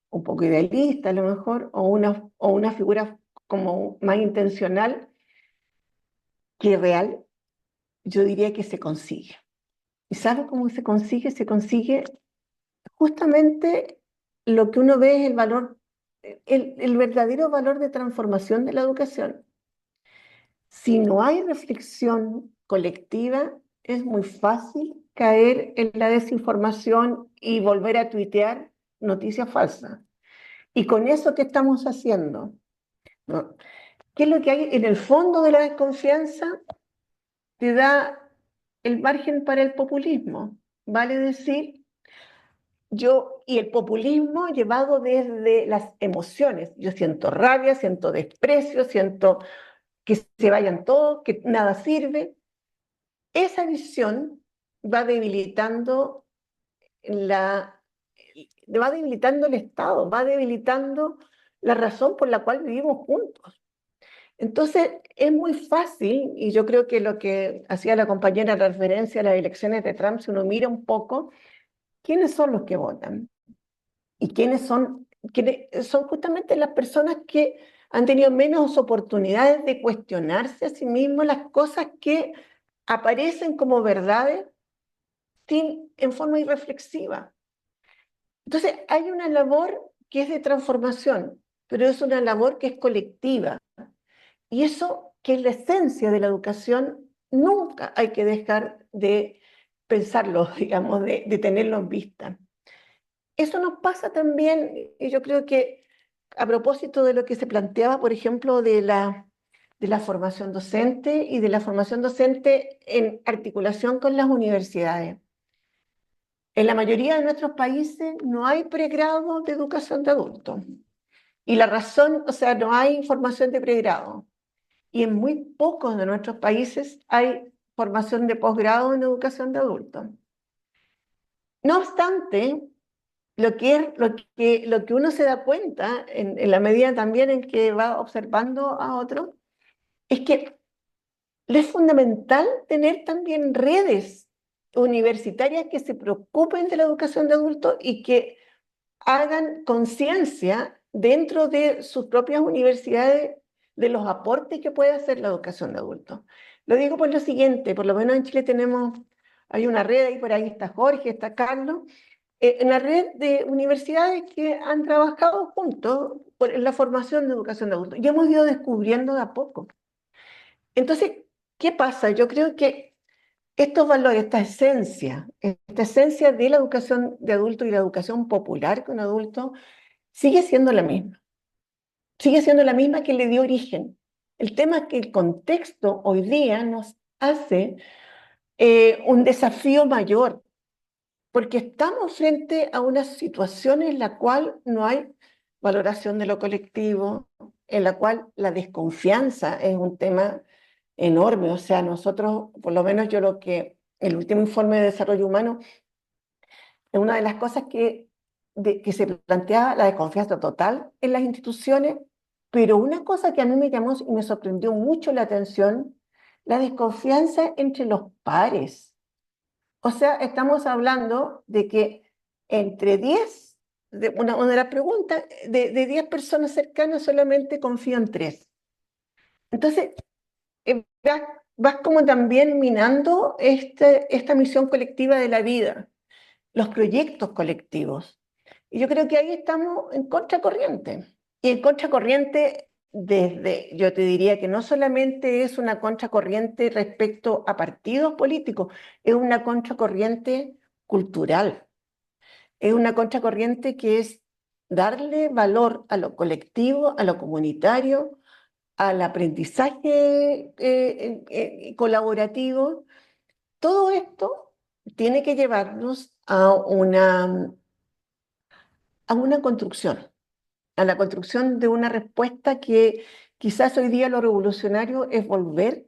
un poco idealista a lo mejor, o una figura como más intencional que real, yo diría que se consigue. ¿Y sabe cómo se consigue? Se consigue justamente lo que uno ve es el valor, el verdadero valor de transformación de la educación. Si no hay reflexión colectiva, es muy fácil caer en la desinformación y volver a tuitear noticias falsas. Y con eso, ¿qué estamos haciendo? ¿No? ¿Qué es lo que hay en el fondo de la desconfianza? Te da el margen para el populismo. Vale decir, y el populismo llevado desde las emociones. Yo siento rabia, siento desprecio, siento que se vayan todos, que nada sirve. Esa visión va debilitando el Estado, va debilitando la razón por la cual vivimos juntos. Entonces, es muy fácil, y yo creo que lo que hacía la compañera referencia a las elecciones de Trump, si uno mira un poco, ¿quiénes son los que votan? ¿Y quiénes son justamente las personas que han tenido menos oportunidades de cuestionarse a sí mismos las cosas que aparecen como verdades en forma irreflexiva. Entonces, hay una labor que es de transformación, pero es una labor que es colectiva. Y eso, que es la esencia de la educación, nunca hay que dejar de pensarlo, digamos, de tenerlo en vista. Eso nos pasa también, y yo creo que a propósito de lo que se planteaba, por ejemplo, de la formación docente y de la formación docente en articulación con las universidades. En la mayoría de nuestros países no hay pregrado de educación de adultos. Y la razón, o sea, no hay formación de pregrado. Y en muy pocos de nuestros países hay formación de posgrado en educación de adultos. No obstante, lo que uno se da cuenta, en la medida también en que va observando a otros, es que es fundamental tener también redes universitarias que se preocupen de la educación de adultos y que hagan conciencia dentro de sus propias universidades de los aportes que puede hacer la educación de adultos. Lo digo por lo siguiente, por lo menos en Chile hay una red, y por ahí está Jorge, está Carlos, en la red de universidades que han trabajado juntos en la formación de educación de adultos y hemos ido descubriendo de a poco. Entonces, ¿qué pasa? Yo creo que estos valores, esta esencia de la educación de adultos y la educación popular con adultos, sigue siendo la misma. Sigue siendo la misma que le dio origen. El tema es que el contexto hoy día nos hace un desafío mayor, porque estamos frente a una situación en la cual no hay valoración de lo colectivo, en la cual la desconfianza es un tema enorme. O sea, nosotros, por lo menos el último informe de desarrollo humano, es una de las cosas que se planteaba la desconfianza total en las instituciones, pero una cosa que a mí me llamó y me sorprendió mucho la atención, la desconfianza entre los pares. O sea, estamos hablando de que entre 10, una de las preguntas, de 10 personas cercanas solamente confío en 3. Entonces, vas como también minando esta misión colectiva de la vida, los proyectos colectivos. Y yo creo que ahí estamos en contracorriente. Y en contracorriente yo te diría que no solamente es una contracorriente respecto a partidos políticos, es una contracorriente cultural. Es una contracorriente que es darle valor a lo colectivo, a lo comunitario, al aprendizaje colaborativo. Todo esto tiene que llevarnos a una construcción, a la construcción de una respuesta que quizás hoy día lo revolucionario es volver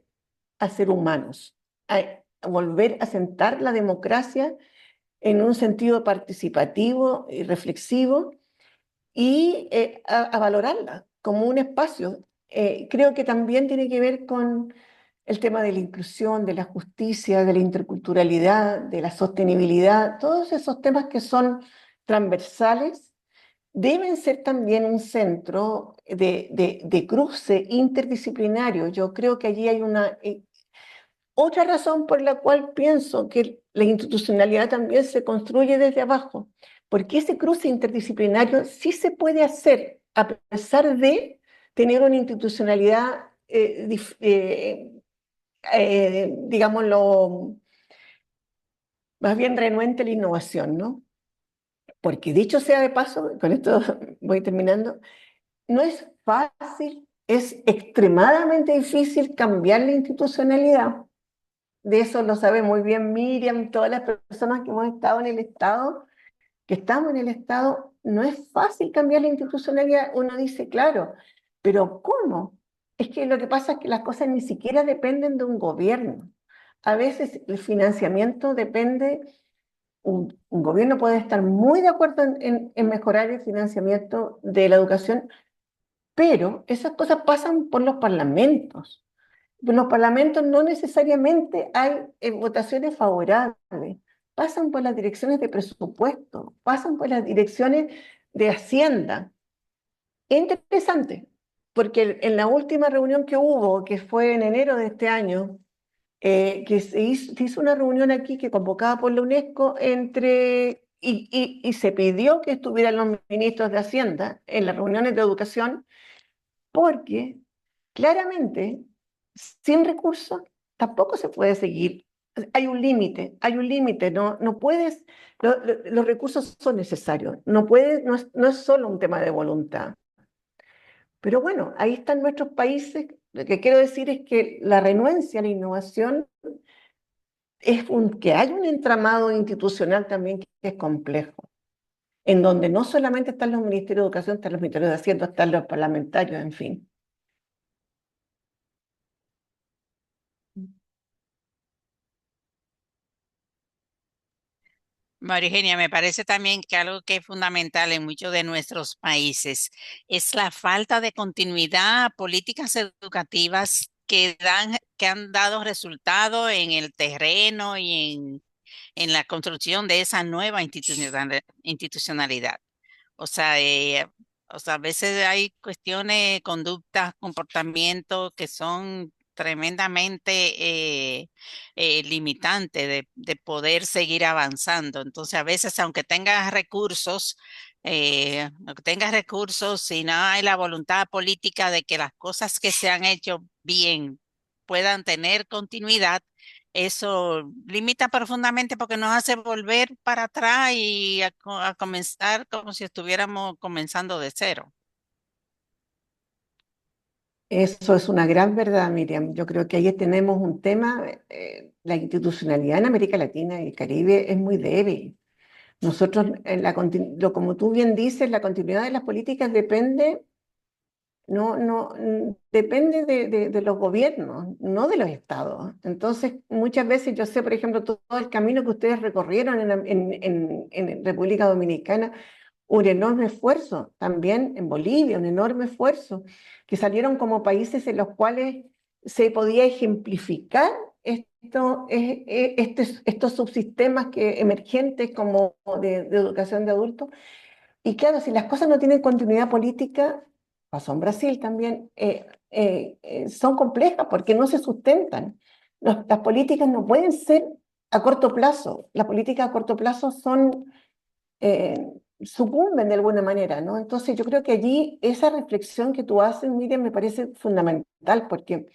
a ser humanos, a volver a sentar la democracia en un sentido participativo y reflexivo y a valorarla como un espacio. Creo que también tiene que ver con el tema de la inclusión, de la justicia, de la interculturalidad, de la sostenibilidad, todos esos temas que son transversales deben ser también un centro de cruce interdisciplinario. Yo creo que allí hay otra razón por la cual pienso que la institucionalidad también se construye desde abajo, porque ese cruce interdisciplinario sí se puede hacer a pesar de tener una institucionalidad, digámoslo, más bien renuente a la innovación, ¿no? Porque dicho sea de paso, con esto voy terminando, no es fácil, es extremadamente difícil cambiar la institucionalidad. De eso lo sabe muy bien Miriam, todas las personas que hemos estado en el Estado, que estamos en el Estado, no es fácil cambiar la institucionalidad. Uno dice, claro, pero ¿cómo? Es que lo que pasa es que las cosas ni siquiera dependen de un gobierno. A veces el financiamiento depende, un gobierno puede estar muy de acuerdo en mejorar el financiamiento de la educación, pero esas cosas pasan por los parlamentos. En los parlamentos no necesariamente hay votaciones favorables, pasan por las direcciones de presupuesto, pasan por las direcciones de Hacienda. Es interesante, porque en la última reunión que hubo, que fue en enero de este año, que se hizo una reunión aquí que convocada por la UNESCO y se pidió que estuvieran los ministros de Hacienda en las reuniones de educación, porque claramente sin recursos tampoco se puede seguir. Hay un límite, no puedes, los recursos son necesarios, no puedes, no es solo un tema de voluntad. Pero bueno, ahí están nuestros países. Lo que quiero decir es que la renuencia a la innovación que hay un entramado institucional también que es complejo, en donde no solamente están los ministerios de educación, están los ministerios de Hacienda, están los parlamentarios, en fin. María Eugenia, me parece también que algo que es fundamental en muchos de nuestros países es la falta de continuidad a políticas educativas que han dado resultado en el terreno y en la construcción de esa nueva institucionalidad. O sea, a veces hay cuestiones, conductas, comportamientos que son tremendamente limitantes de poder seguir avanzando. Entonces, a veces, aunque tengas recursos, si no hay la voluntad política de que las cosas que se han hecho bien puedan tener continuidad, eso limita profundamente porque nos hace volver para atrás y a comenzar como si estuviéramos comenzando de cero. Eso es una gran verdad, Miriam. Yo creo que ahí tenemos un tema, la institucionalidad en América Latina y el Caribe es muy débil. Nosotros, como tú bien dices, la continuidad de las políticas depende de los gobiernos, no de los estados. Entonces, muchas veces yo sé, por ejemplo, todo el camino que ustedes recorrieron en República Dominicana, un enorme esfuerzo, también en Bolivia, un enorme esfuerzo, que salieron como países en los cuales se podía ejemplificar estos subsistemas emergentes como de educación de adultos. Y claro, si las cosas no tienen continuidad política, pasó en Brasil también, son complejas porque no se sustentan. Las políticas no pueden ser a corto plazo. Las políticas a corto plazo eh, sucumben de alguna manera, ¿no? Entonces yo creo que allí esa reflexión que tú haces, Miriam, me parece fundamental porque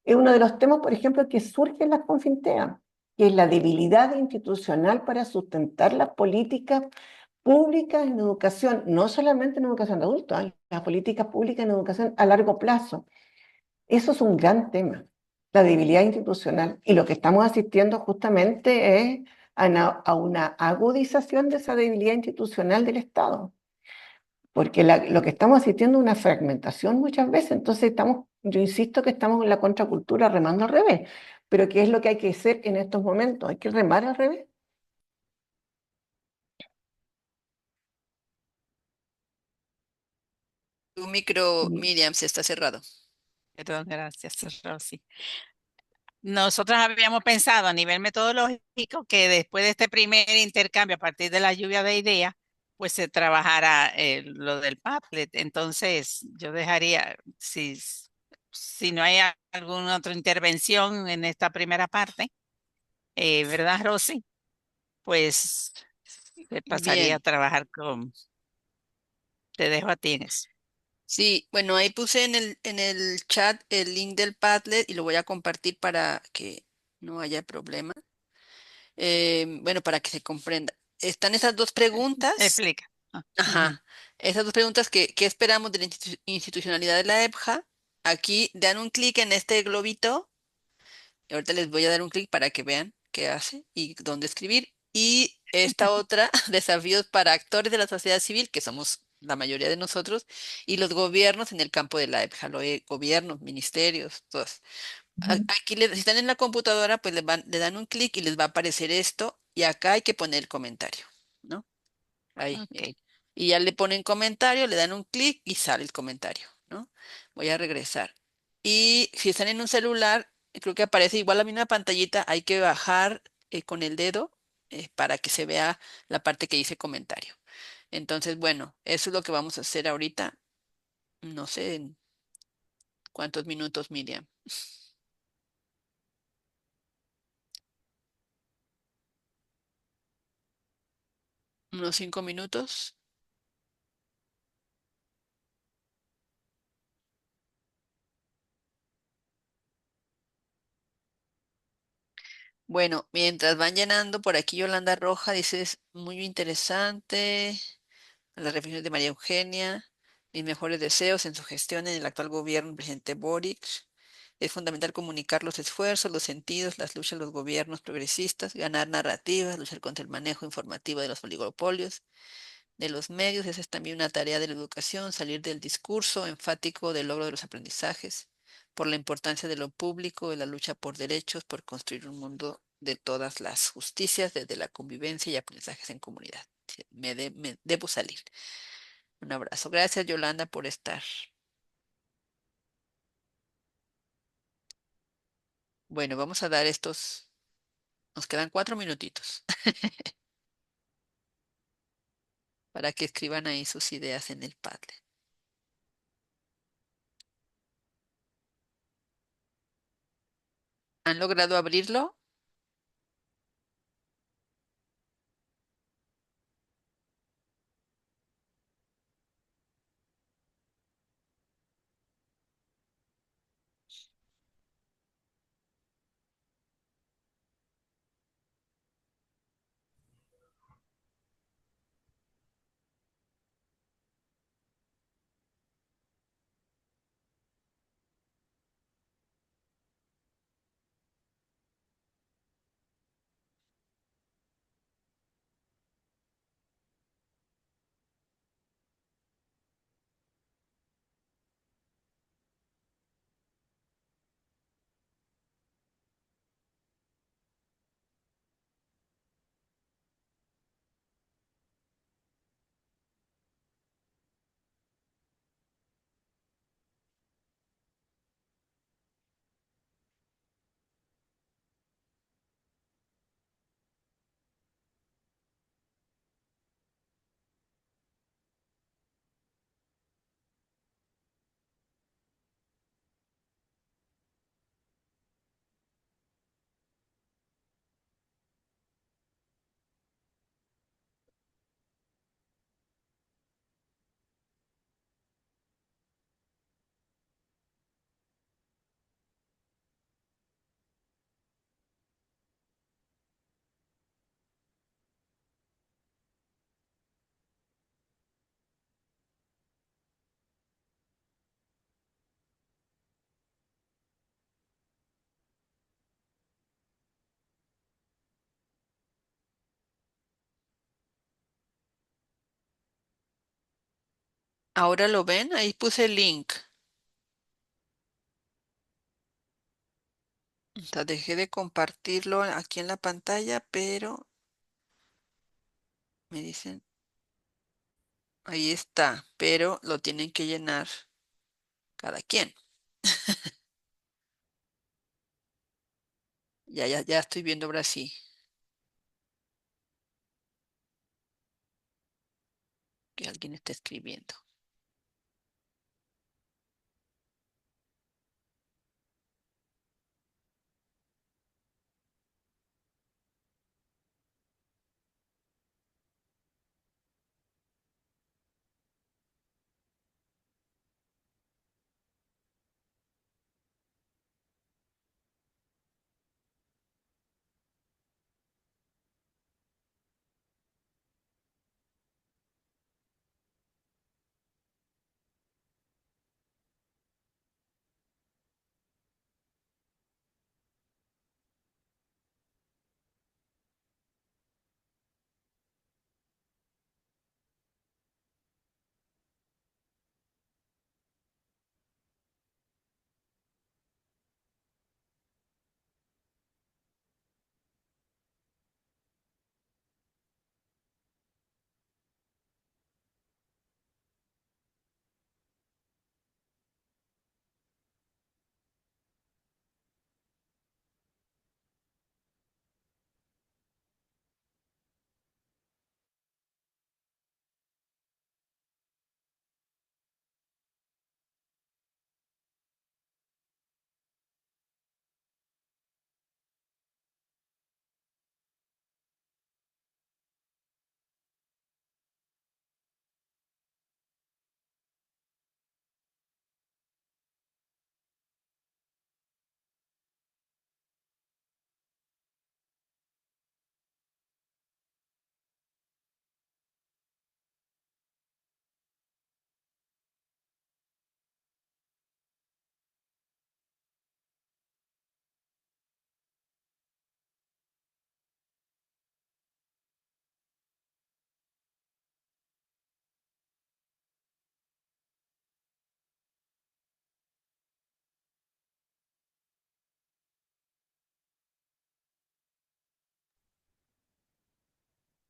es uno de los temas, por ejemplo, que surge en las Confintea, que es la debilidad institucional para sustentar las políticas públicas en educación, no solamente en educación de adultos, las políticas públicas en educación a largo plazo. Eso es un gran tema, la debilidad institucional. Y lo que estamos asistiendo justamente es a una agudización de esa debilidad institucional del Estado, porque lo que estamos asistiendo es una fragmentación muchas veces. Entonces yo insisto que estamos en la contracultura remando al revés. Pero ¿qué es lo que hay que hacer en estos momentos? Hay que remar al revés. Tu micro, Miriam, se está cerrado. Perdón, gracias, Rosy. Nosotros habíamos pensado a nivel metodológico que después de este primer intercambio, a partir de la lluvia de ideas, pues se trabajara lo del Padlet. Entonces, yo dejaría, si no hay alguna otra intervención en esta primera parte, ¿verdad, Rosy? Pues pasaría a Bien, trabajar te dejo a ti en eso. sí, bueno, ahí puse en el chat el link del Padlet y lo voy a compartir para que no haya problema. Bueno, para que se comprenda. Están esas dos preguntas. Explica. Ujú. Ajá. Esas dos preguntas ¿qué esperamos de la institucionalidad de la EPJA? Aquí dan un clic en este globito. Y ahorita les voy a dar un clic para que vean qué hace y dónde escribir. Y esta otra, desafíos para actores de la sociedad civil, que somos la mayoría de nosotros, y los gobiernos en el campo de la EPJA, gobiernos, ministerios, todos. Aquí, si están en la computadora, pues le dan un clic y les va a aparecer esto, y acá hay que poner el comentario, ¿no? Ahí, Ok. miren. Y ya le ponen comentario, le dan un clic y sale el comentario, ¿no? Voy a regresar. Y si están en un celular, creo que aparece igual la misma pantallita, hay que bajar con el dedo para que se vea la parte que dice comentario. Entonces, bueno, eso es lo que vamos a hacer ahorita. No sé en cuántos minutos, Miriam. Unos 5 minutos. Bueno, mientras van llenando, por aquí Yolanda Roja dice, es muy interesante las reflexiones de María Eugenia, mis mejores deseos en su gestión en el actual gobierno del presidente Boric. Es fundamental comunicar los esfuerzos, los sentidos, las luchas de los gobiernos progresistas, ganar narrativas, luchar contra el manejo informativo de los oligopolios, de los medios. Esa es también una tarea de la educación, salir del discurso enfático del logro de los aprendizajes, por la importancia de lo público, de la lucha por derechos, por construir un mundo de todas las justicias, desde la convivencia y aprendizajes en comunidad. Sí, me debo salir. Un abrazo. Gracias, Yolanda, por estar. Bueno, vamos a dar estos, nos quedan 4 minutitos para que escriban ahí sus ideas en el Padlet. ¿Han logrado abrirlo? ¿Ahora lo ven? Ahí puse el link. O sea, dejé de compartirlo aquí en la pantalla, pero me dicen, ahí está, pero lo tienen que llenar cada quien. Ya estoy viendo ahora sí que alguien está escribiendo.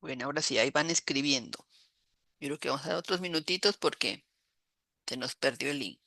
Bueno, ahora sí, ahí van escribiendo. Yo creo que vamos a dar otros minutitos porque se nos perdió el link.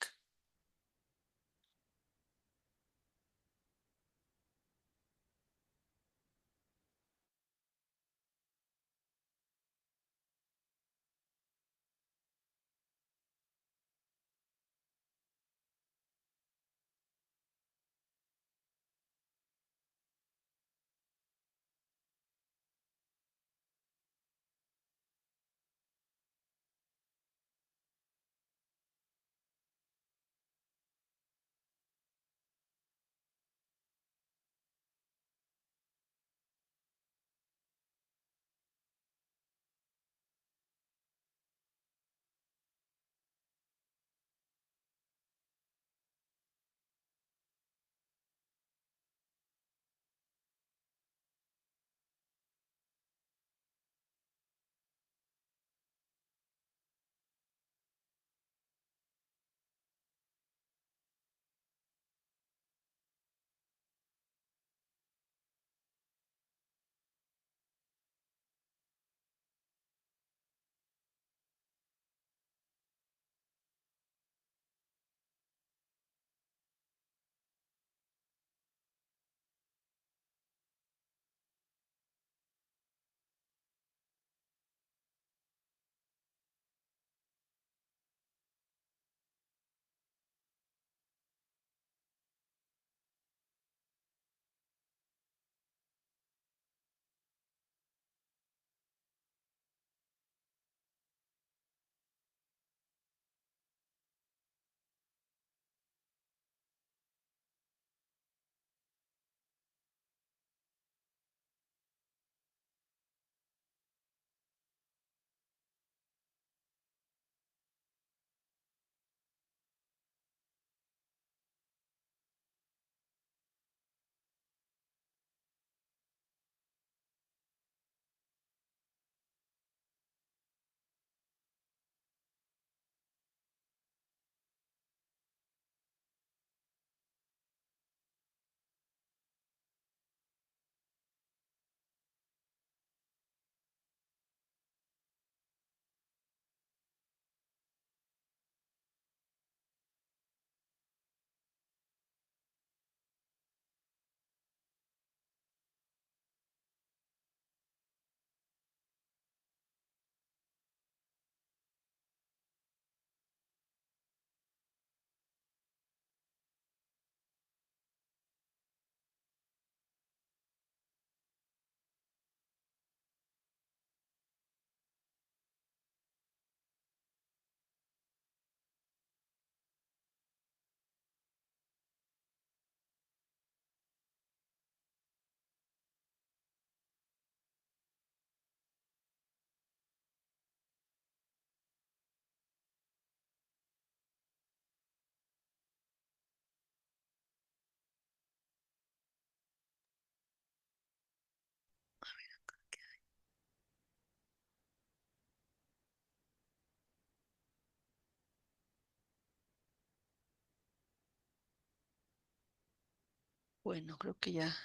Bueno, creo que ya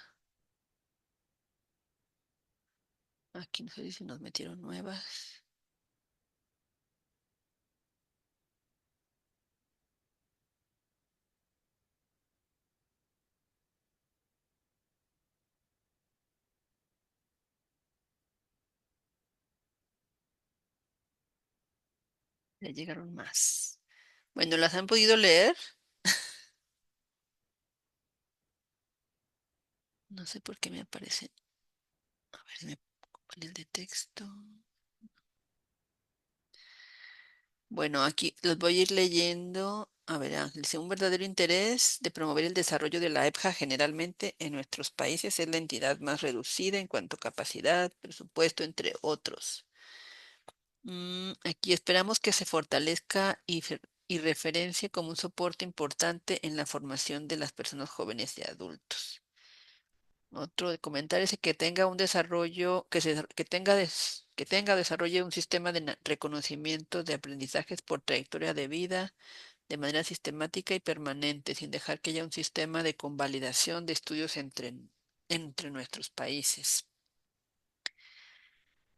aquí no sé si nos metieron nuevas. Ya llegaron más. Bueno, ¿las han podido leer? No sé por qué me aparecen. A ver, si me panel de texto. Bueno, aquí los voy a ir leyendo. A ver, Ángel, dice, un verdadero interés de promover el desarrollo de la EPJA generalmente en nuestros países es la entidad más reducida en cuanto a capacidad, presupuesto, entre otros. Aquí esperamos que se fortalezca y referencie como un soporte importante en la formación de las personas jóvenes y adultos. Otro de comentar es que tenga un desarrollo, que tenga, desarrolle un sistema de reconocimiento de aprendizajes por trayectoria de vida de manera sistemática y permanente, sin dejar que haya un sistema de convalidación de estudios entre nuestros países.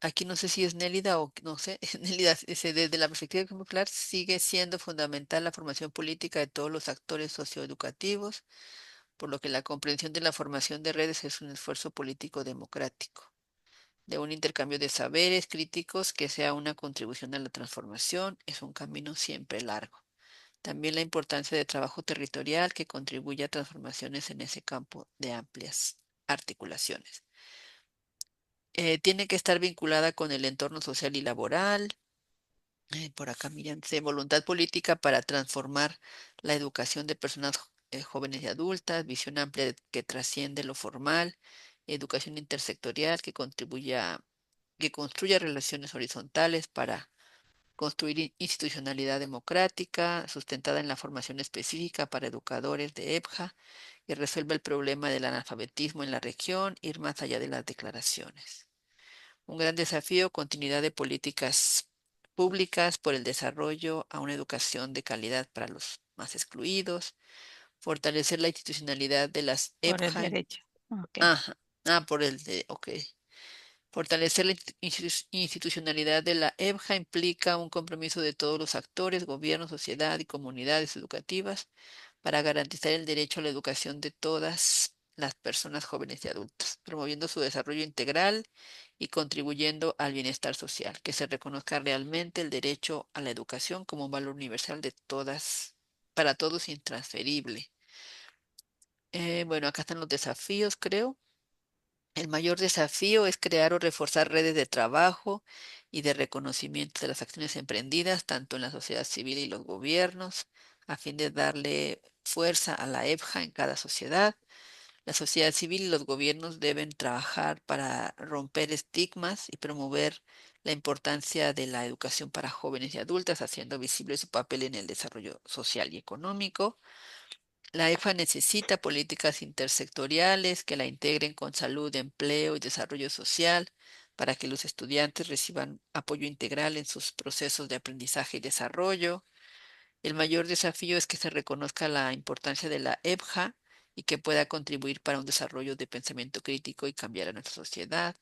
aquí no sé si es Nélida o no sé, Nélida dice, desde la perspectiva curricular sigue siendo fundamental la formación política de todos los actores socioeducativos, por lo que la comprensión de la formación de redes es un esfuerzo político democrático, de un intercambio de saberes críticos que sea una contribución a la transformación, es un camino siempre largo. También la importancia de trabajo territorial que contribuye a transformaciones en ese campo de amplias articulaciones. Tiene que estar vinculada con el entorno social y laboral. Por acá, Miriam dice, voluntad política para transformar la educación de personas jóvenes y adultas, visión amplia que trasciende lo formal, educación intersectorial que contribuya, que construya relaciones horizontales para construir institucionalidad democrática sustentada en la formación específica para educadores de EBJA que resuelva el problema del analfabetismo en la región, ir más allá de las declaraciones. Un gran desafío, continuidad de políticas públicas por el desarrollo a una educación de calidad para los más excluidos, fortalecer la institucionalidad de las por el EBJA. derecho. Ok. Ajá, por el de, ok. Fortalecer la institucionalidad de la EBJA implica un compromiso de todos los actores, gobierno, sociedad y comunidades educativas para garantizar el derecho a la educación de todas las personas jóvenes y adultas, promoviendo su desarrollo integral y contribuyendo al bienestar social, que se reconozca realmente el derecho a la educación como un valor universal de todas, para todos intransferible. Bueno, acá están los desafíos, creo. El mayor desafío es crear o reforzar redes de trabajo y de reconocimiento de las acciones emprendidas, tanto en la sociedad civil y los gobiernos, a fin de darle fuerza a la EBJA en cada sociedad. La sociedad civil y los gobiernos deben trabajar para romper estigmas y promover la importancia de la educación para jóvenes y adultas, haciendo visible su papel en el desarrollo social y económico. La EFA necesita políticas intersectoriales que la integren con salud, empleo y desarrollo social para que los estudiantes reciban apoyo integral en sus procesos de aprendizaje y desarrollo. El mayor desafío es que se reconozca la importancia de la EBJA y que pueda contribuir para un desarrollo de pensamiento crítico y cambiar a nuestra sociedad.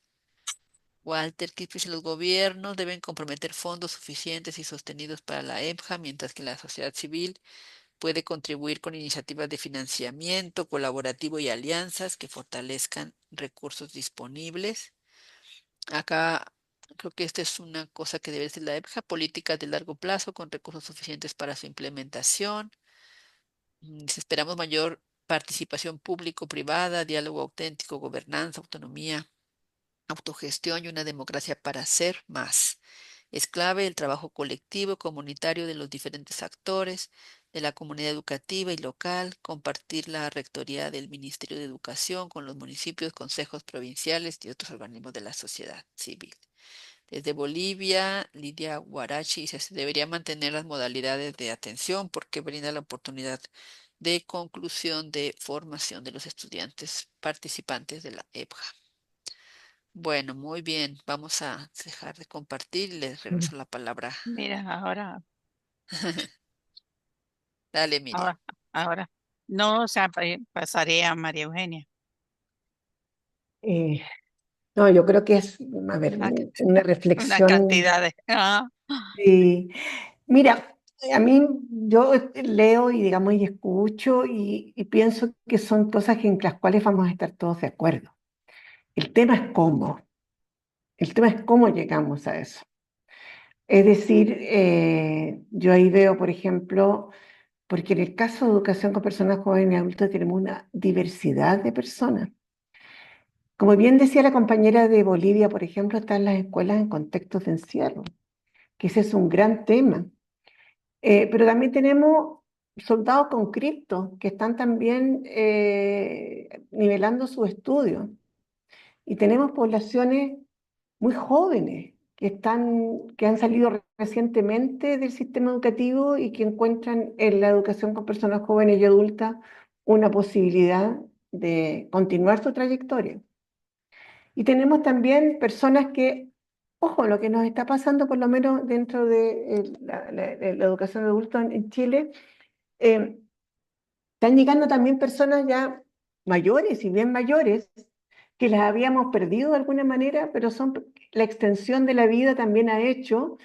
Walter Kipp dice, los gobiernos deben comprometer fondos suficientes y sostenidos para la EBJA, mientras que la sociedad civil puede contribuir con iniciativas de financiamiento colaborativo y alianzas que fortalezcan recursos disponibles. Acá creo que esta es una cosa que debe ser la EBJA, políticas de largo plazo con recursos suficientes para su implementación. Si esperamos mayor participación público-privada, diálogo auténtico, gobernanza, autonomía, autogestión y una democracia para hacer más. Es clave el trabajo colectivo, comunitario de los diferentes actores, de la comunidad educativa y local, compartir la rectoría del Ministerio de Educación con los municipios, consejos provinciales y otros organismos de la sociedad civil. Desde Bolivia, Lidia Guarachi dice, se debería mantener las modalidades de atención porque brinda la oportunidad de conclusión de formación de los estudiantes participantes de la EBJA. Bueno, muy bien. Vamos a dejar de compartir y les regreso la palabra. Mira, ahora, Dale, Miriam. ahora. No, o sea, pasaré a María Eugenia. Eh, no, yo creo que es, a ver, Una, una una reflexión. cantidad de... Sí. Mira, a mí yo leo y digamos y escucho y pienso que son cosas en las cuales vamos a estar todos de acuerdo. El tema es cómo. El tema es cómo llegamos a eso. Es decir, yo ahí veo, por ejemplo, porque en el caso de educación con personas jóvenes y adultas tenemos una diversidad de personas. Como bien decía la compañera de Bolivia, por ejemplo, están las escuelas en contextos de encierro, que ese es un gran tema. Pero también tenemos soldados con cripto que están también nivelando sus estudios. Y tenemos poblaciones muy jóvenes que han salido recientemente del sistema educativo y que encuentran en la educación con personas jóvenes y adultas una posibilidad de continuar su trayectoria. Y tenemos también personas que, ojo, lo que nos está pasando por lo menos dentro de la educación de adultos en Chile, eh, están llegando también personas ya mayores y bien mayores que las habíamos perdido de alguna manera, pero la extensión de la vida también ha hecho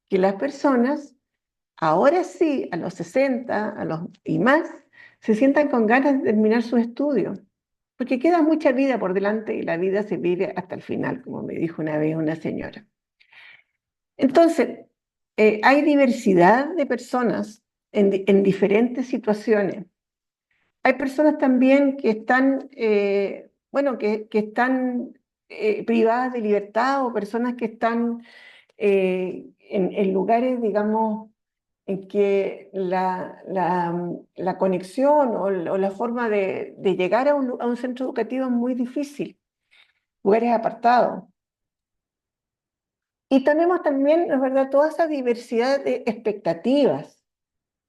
que las personas, ahora sí, a los 60 y más, se sientan con ganas de terminar sus estudios, porque queda mucha vida por delante y la vida se vive hasta el final, como me dijo una vez una señora. Entonces, hay diversidad de personas en diferentes situaciones. Hay personas también que están, bueno, que están privadas de libertad, o personas que están en lugares, digamos, en que la conexión o la forma de llegar a un centro educativo es muy difícil, lugares apartados. Y tenemos también, es verdad, toda esa diversidad de expectativas.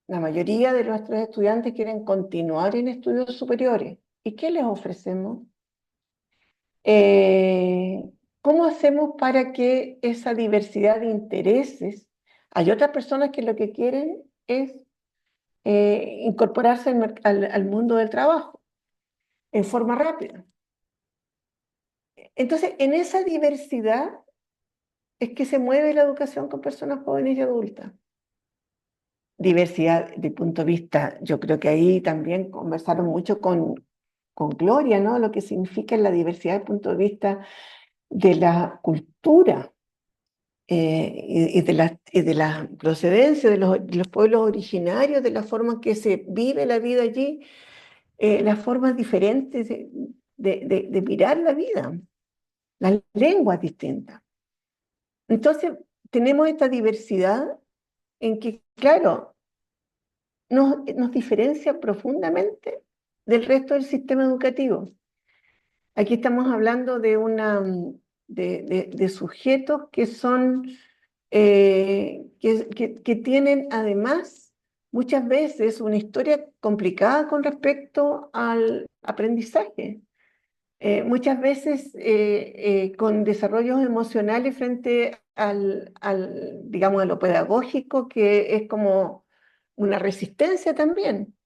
La mayoría de nuestros estudiantes quieren continuar en estudios superiores. ¿Y qué les ofrecemos? ¿Cómo hacemos para que esa diversidad de intereses, hay otras personas que lo que quieren es incorporarse al mundo del trabajo en forma rápida? Entonces, en esa diversidad es que se mueve la educación con personas jóvenes y adultas. Diversidad de punto de vista, yo creo que ahí también conversaron mucho con Gloria, ¿no? Lo que significa la diversidad de punto de vista de la cultura y de la procedencia de los pueblos originarios, de la forma en que se vive la vida allí, las formas diferentes de mirar la vida, las lenguas distintas. Entonces, tenemos esta diversidad en que, claro, nos diferencia profundamente del resto del sistema educativo. Aquí estamos hablando de sujetos que son, que tienen además muchas veces una historia complicada con respecto al aprendizaje. Muchas veces con desarrollos emocionales frente digamos, a lo pedagógico, que es como una resistencia también.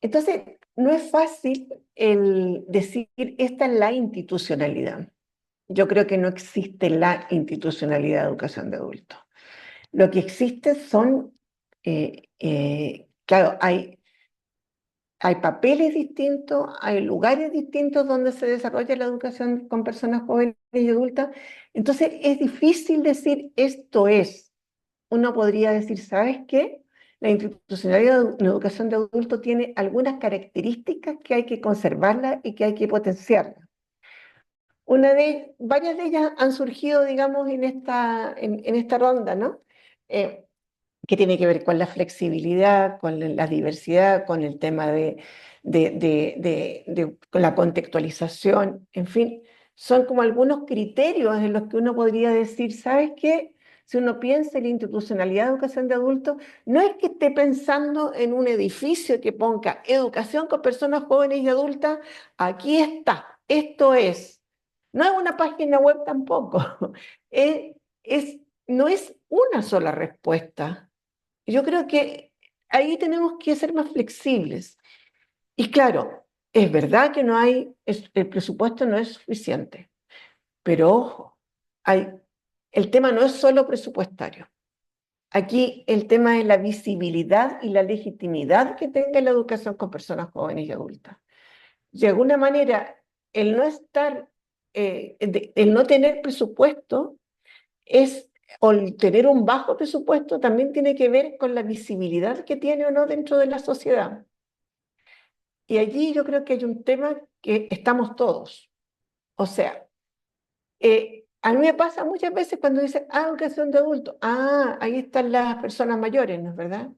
Entonces, no es fácil el decir, esta es la institucionalidad. Yo creo que no existe la institucionalidad de educación de adultos. Lo que existe son, claro, hay papeles distintos, hay lugares distintos donde se desarrolla la educación con personas jóvenes y adultas. Entonces, es difícil decir esto es. Uno podría decir, ¿sabes qué? La institucionalidad de la educación de adultos tiene algunas características que hay que conservarlas y que hay que potenciarlas. Varias de ellas han surgido, digamos, en esta ronda, ¿no? Que tiene que ver con la flexibilidad, con la diversidad, con el tema con la contextualización, en fin, son como algunos criterios en los que uno podría decir, ¿sabes qué? Si uno piensa en la institucionalidad de educación de adultos, no es que esté pensando en un edificio que ponga educación con personas jóvenes y adultas, aquí está, esto es. No es una página web tampoco, no es una sola respuesta. Yo creo que ahí tenemos que ser más flexibles. Y claro, es verdad que el presupuesto no es suficiente, pero ojo, el tema no es solo presupuestario. Aquí el tema es la visibilidad y la legitimidad que tenga la educación con personas jóvenes y adultas. De alguna manera, el no tener presupuesto o el tener un bajo presupuesto también tiene que ver con la visibilidad que tiene o no dentro de la sociedad. Y allí yo creo que hay un tema que estamos todos. O sea, a mí me pasa muchas veces cuando dicen, educación de adultos, ahí están las personas mayores, ¿no es verdad?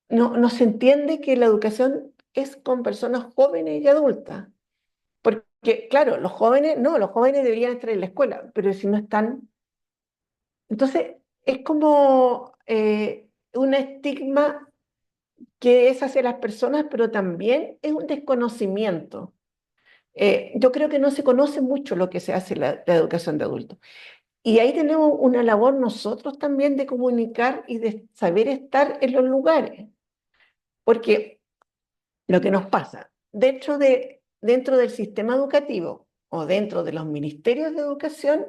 No se entiende que la educación es con personas jóvenes y adultas. Porque, claro, los jóvenes deberían estar en la escuela, pero si no están. Entonces, es como un estigma que es hacia las personas, pero también es un desconocimiento. Yo creo que no se conoce mucho lo que se hace en la educación de adultos. Y ahí tenemos una labor nosotros también de comunicar y de saber estar en los lugares. Porque lo que nos pasa, dentro de dentro del sistema educativo o dentro de los ministerios de educación,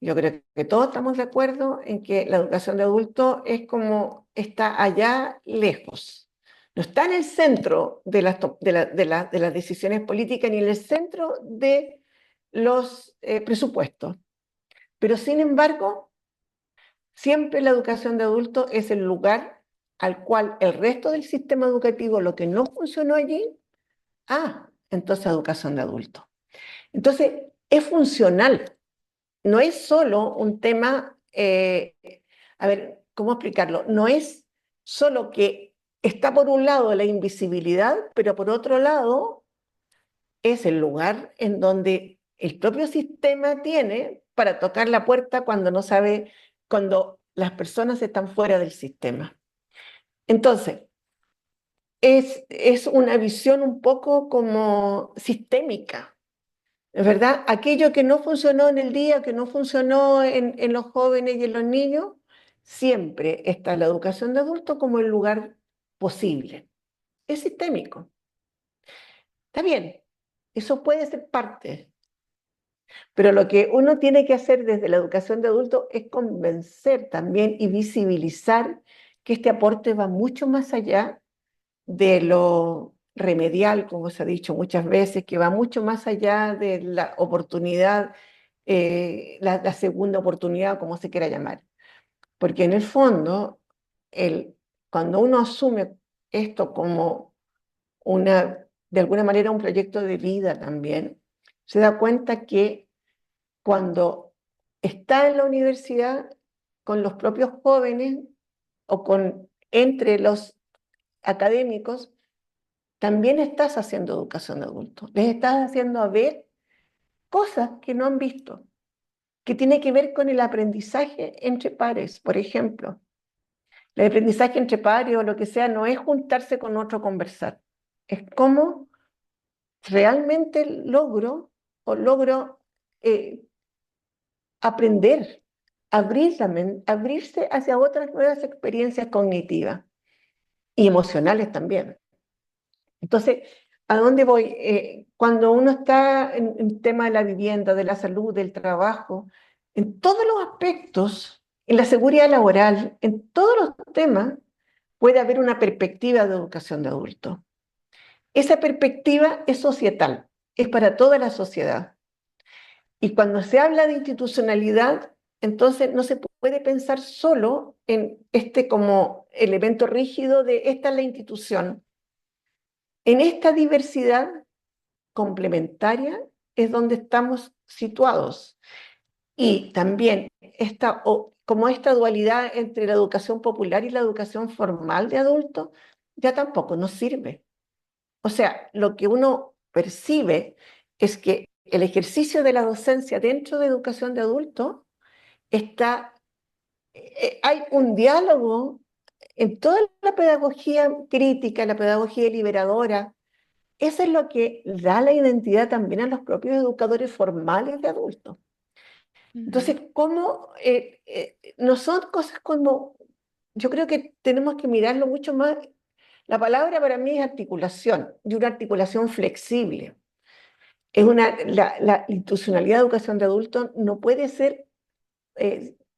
yo creo que todos estamos de acuerdo en que la educación de adultos es como está allá lejos. No está en el centro de las decisiones políticas ni en el centro de los presupuestos. Pero sin embargo, siempre la educación de adultos es el lugar al cual el resto del sistema educativo, lo que no funcionó allí, entonces educación de adultos. Entonces, es funcional. No es solo un tema, a ver, ¿cómo explicarlo? No es solo que está por un lado la invisibilidad, pero por otro lado es el lugar en donde el propio sistema tiene para tocar la puerta cuando no sabe, cuando las personas están fuera del sistema. Entonces, es una visión un poco como sistémica. Es verdad, aquello que no funcionó en el día, que no funcionó en los jóvenes y en los niños, siempre está la educación de adultos como el lugar posible. Es sistémico. Está bien, eso puede ser parte, pero lo que uno tiene que hacer desde la educación de adultos es convencer también y visibilizar que este aporte va mucho más allá de lo remedial, como se ha dicho muchas veces, que va mucho más allá de la oportunidad, la segunda oportunidad, como se quiera llamar. Porque en el fondo, cuando uno asume esto como de alguna manera un proyecto de vida también, se da cuenta que cuando está en la universidad con los propios jóvenes o entre los académicos, también estás haciendo educación de adultos. Les estás haciendo a ver cosas que no han visto, que tiene que ver con el aprendizaje entre pares, por ejemplo. El aprendizaje entre pares o lo que sea no es juntarse con otro a conversar. Es cómo realmente logro aprender, abrirse hacia otras nuevas experiencias cognitivas y emocionales también. Entonces, ¿a dónde voy? Cuando uno está en el tema de la vivienda, de la salud, del trabajo, en todos los aspectos, en la seguridad laboral, en todos los temas, puede haber una perspectiva de educación de adultos. Esa perspectiva es societal, es para toda la sociedad. Y cuando se habla de institucionalidad, entonces no se puede pensar solo en este como elemento rígido de esta es la institución. En esta diversidad complementaria es donde estamos situados. Y también como esta dualidad entre la educación popular y la educación formal de adultos, ya tampoco nos sirve. O sea, lo que uno percibe es que el ejercicio de la docencia dentro de educación de adultos hay un diálogo en toda la pedagogía crítica, la pedagogía liberadora. Eso es lo que da la identidad también a los propios educadores formales de adultos. Entonces, ¿cómo no son cosas como, yo creo que tenemos que mirarlo mucho más? La palabra para mí es articulación, y una articulación flexible. La institucionalidad de educación de adultos no puede ser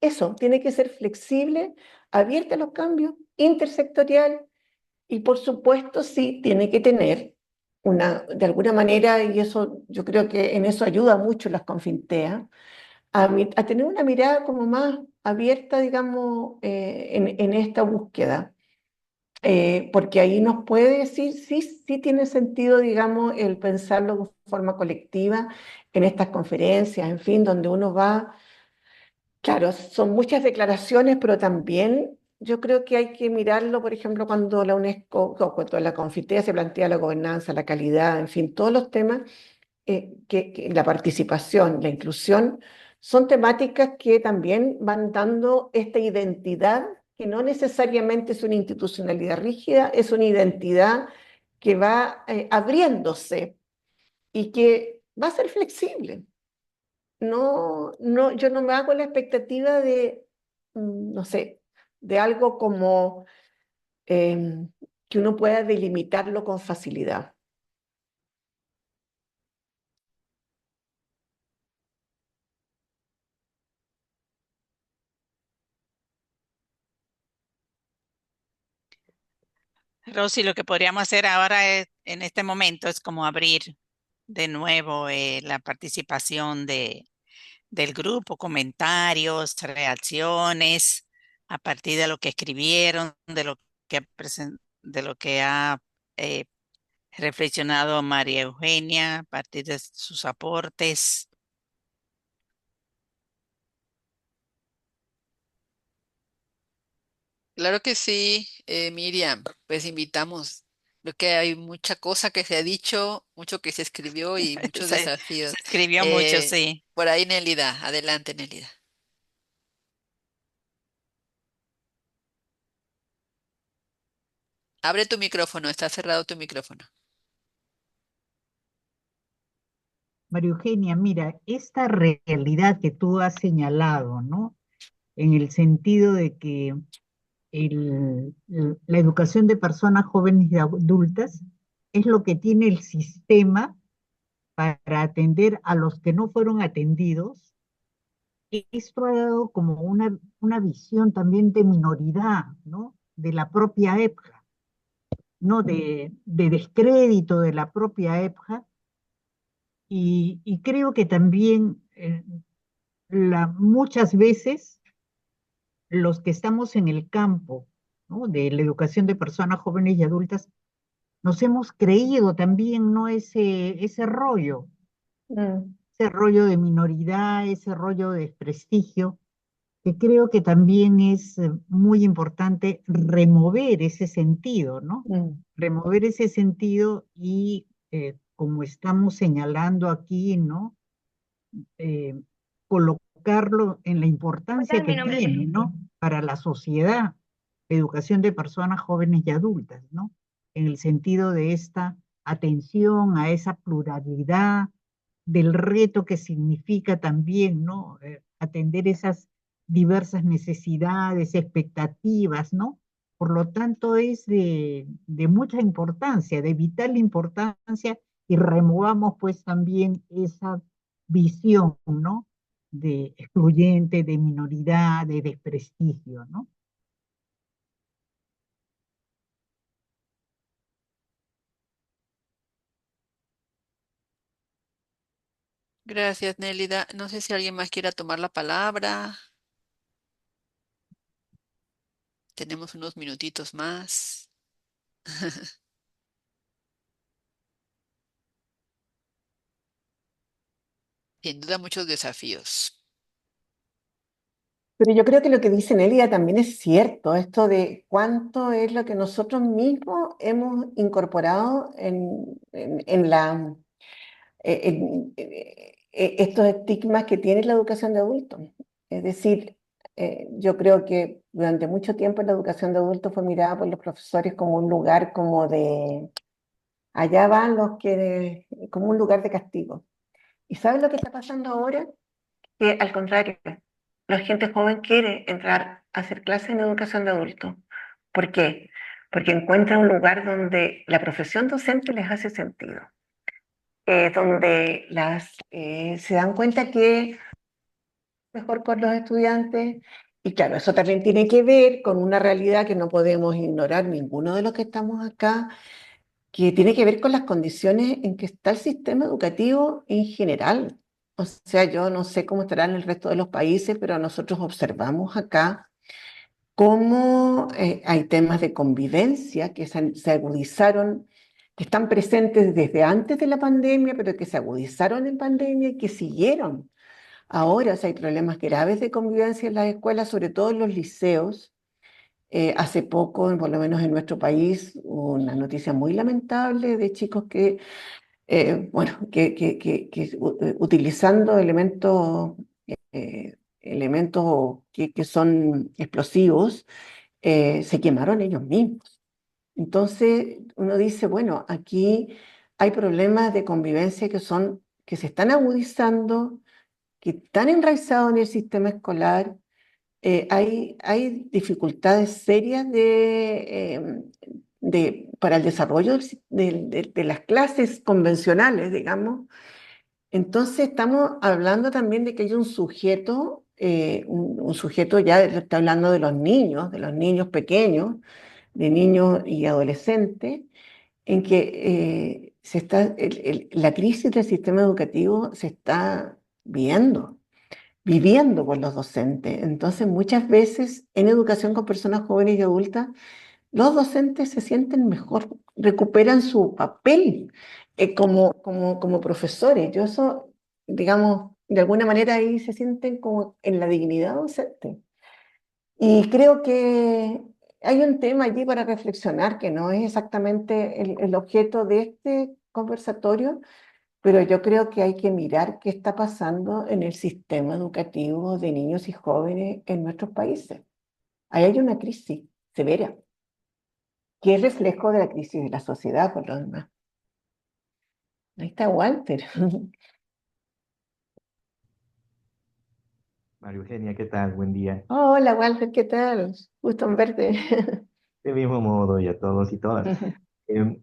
eso, tiene que ser flexible, abierta a los cambios, intersectorial y por supuesto sí tiene que tener de alguna manera, y eso yo creo que en eso ayuda mucho las Confintea, a tener una mirada como más abierta, digamos, en esta búsqueda. Porque ahí nos puede decir, sí tiene sentido, digamos, el pensarlo de forma colectiva en estas conferencias, en fin, donde uno va, claro, son muchas declaraciones, pero también yo creo que hay que mirarlo, por ejemplo, cuando la UNESCO, o cuando la Confitea se plantea la gobernanza, la calidad, en fin, todos los temas, que la participación, la inclusión, son temáticas que también van dando esta identidad que no necesariamente es una institucionalidad rígida, es una identidad que va abriéndose y que va a ser flexible. Yo no me hago la expectativa de, no sé, de algo como que uno pueda delimitarlo con facilidad. Rosy, lo que podríamos hacer ahora en este momento es como abrir de nuevo la participación del grupo, comentarios, reacciones, a partir de lo que escribieron, de lo que ha eh, reflexionado María Eugenia, a partir de sus aportes. Claro que sí, Miriam, pues invitamos. Creo que hay mucha cosa que se ha dicho, mucho que se escribió y muchos Se desafíos. escribió mucho, sí. Por ahí, Nélida, adelante, Nélida. Abre tu micrófono, está cerrado tu micrófono. María Eugenia, mira, esta realidad que tú has señalado, ¿no? En el sentido de que la educación de personas jóvenes y adultas es lo que tiene el sistema para atender a los que no fueron atendidos. Esto ha dado como una visión también de minoridad, ¿no? De la propia EPJA, ¿no? De descrédito de la propia EPJA. Y creo que también muchas veces los que estamos en el campo, ¿no? De la educación de personas jóvenes y adultas, nos hemos creído también, ¿no? Ese rollo, ese rollo de minoridad, ese rollo de desprestigio, que creo que también es muy importante remover ese sentido, ¿no? Remover ese sentido y, como estamos señalando aquí, ¿no? Eh, colocarlo en la importancia que tiene, ¿no? Para la sociedad, la educación de personas jóvenes y adultas, ¿no? En el sentido de esta atención a esa pluralidad, del reto que significa también, ¿no? Atender esas diversas necesidades, expectativas, ¿no? Por lo tanto, es de mucha importancia, de vital importancia, y removamos pues también esa visión, ¿no? De excluyente, de minoridad, de desprestigio, ¿no? Gracias, Nélida. No sé si alguien más quiera tomar la palabra. Tenemos unos minutitos más. Sin duda, muchos desafíos. Pero yo creo que lo que dice Nelia también es cierto, esto de cuánto es lo que nosotros mismos hemos incorporado en estos estigmas que tiene la educación de adultos. Es decir, yo creo que durante mucho tiempo la educación de adultos fue mirada por los profesores como un lugar como de, allá van los que, como un lugar de castigo. ¿Y sabes lo que está pasando ahora? Que al contrario, la gente joven quiere entrar a hacer clases en educación de adultos. ¿Por qué? Porque encuentra un lugar donde la profesión docente les hace sentido, donde se dan cuenta que mejor con los estudiantes. Y claro, eso también tiene que ver con una realidad que no podemos ignorar ninguno de los que estamos acá, que tiene que ver con las condiciones en que está el sistema educativo en general. O sea, yo no sé cómo estará en el resto de los países, pero nosotros observamos acá cómo hay temas de convivencia que se agudizaron, que están presentes desde antes de la pandemia, pero que se agudizaron en pandemia y que siguieron. Ahora, o sea, hay problemas graves de convivencia en las escuelas, sobre todo en los liceos. Hace poco, por lo menos en nuestro país, hubo una noticia muy lamentable de chicos que, bueno, utilizando elementos que son explosivos, se quemaron ellos mismos. Entonces, uno dice, bueno, aquí hay problemas de convivencia que se están agudizando, que están enraizados en el sistema escolar. Hay dificultades serias para el desarrollo de las clases convencionales, digamos. Entonces estamos hablando también de que hay un sujeto, un sujeto ya está hablando de los niños pequeños, de niños y adolescentes, en que la crisis del sistema educativo se está viviendo por los docentes. Entonces, muchas veces en educación con personas jóvenes y adultas, los docentes se sienten mejor, recuperan su papel como profesores. Yo eso, digamos, de alguna manera ahí se sienten como en la dignidad docente. Y creo que hay un tema allí para reflexionar que no es exactamente el objeto de este conversatorio, pero yo creo que hay que mirar qué está pasando en el sistema educativo de niños y jóvenes en nuestros países. Ahí hay una crisis severa, que es reflejo de la crisis de la sociedad, por lo demás. Ahí está Walter. María Eugenia, ¿qué tal? Buen día. Hola Walter, ¿qué tal? Gusto en verte. De mismo modo, y a todos y todas. Eh,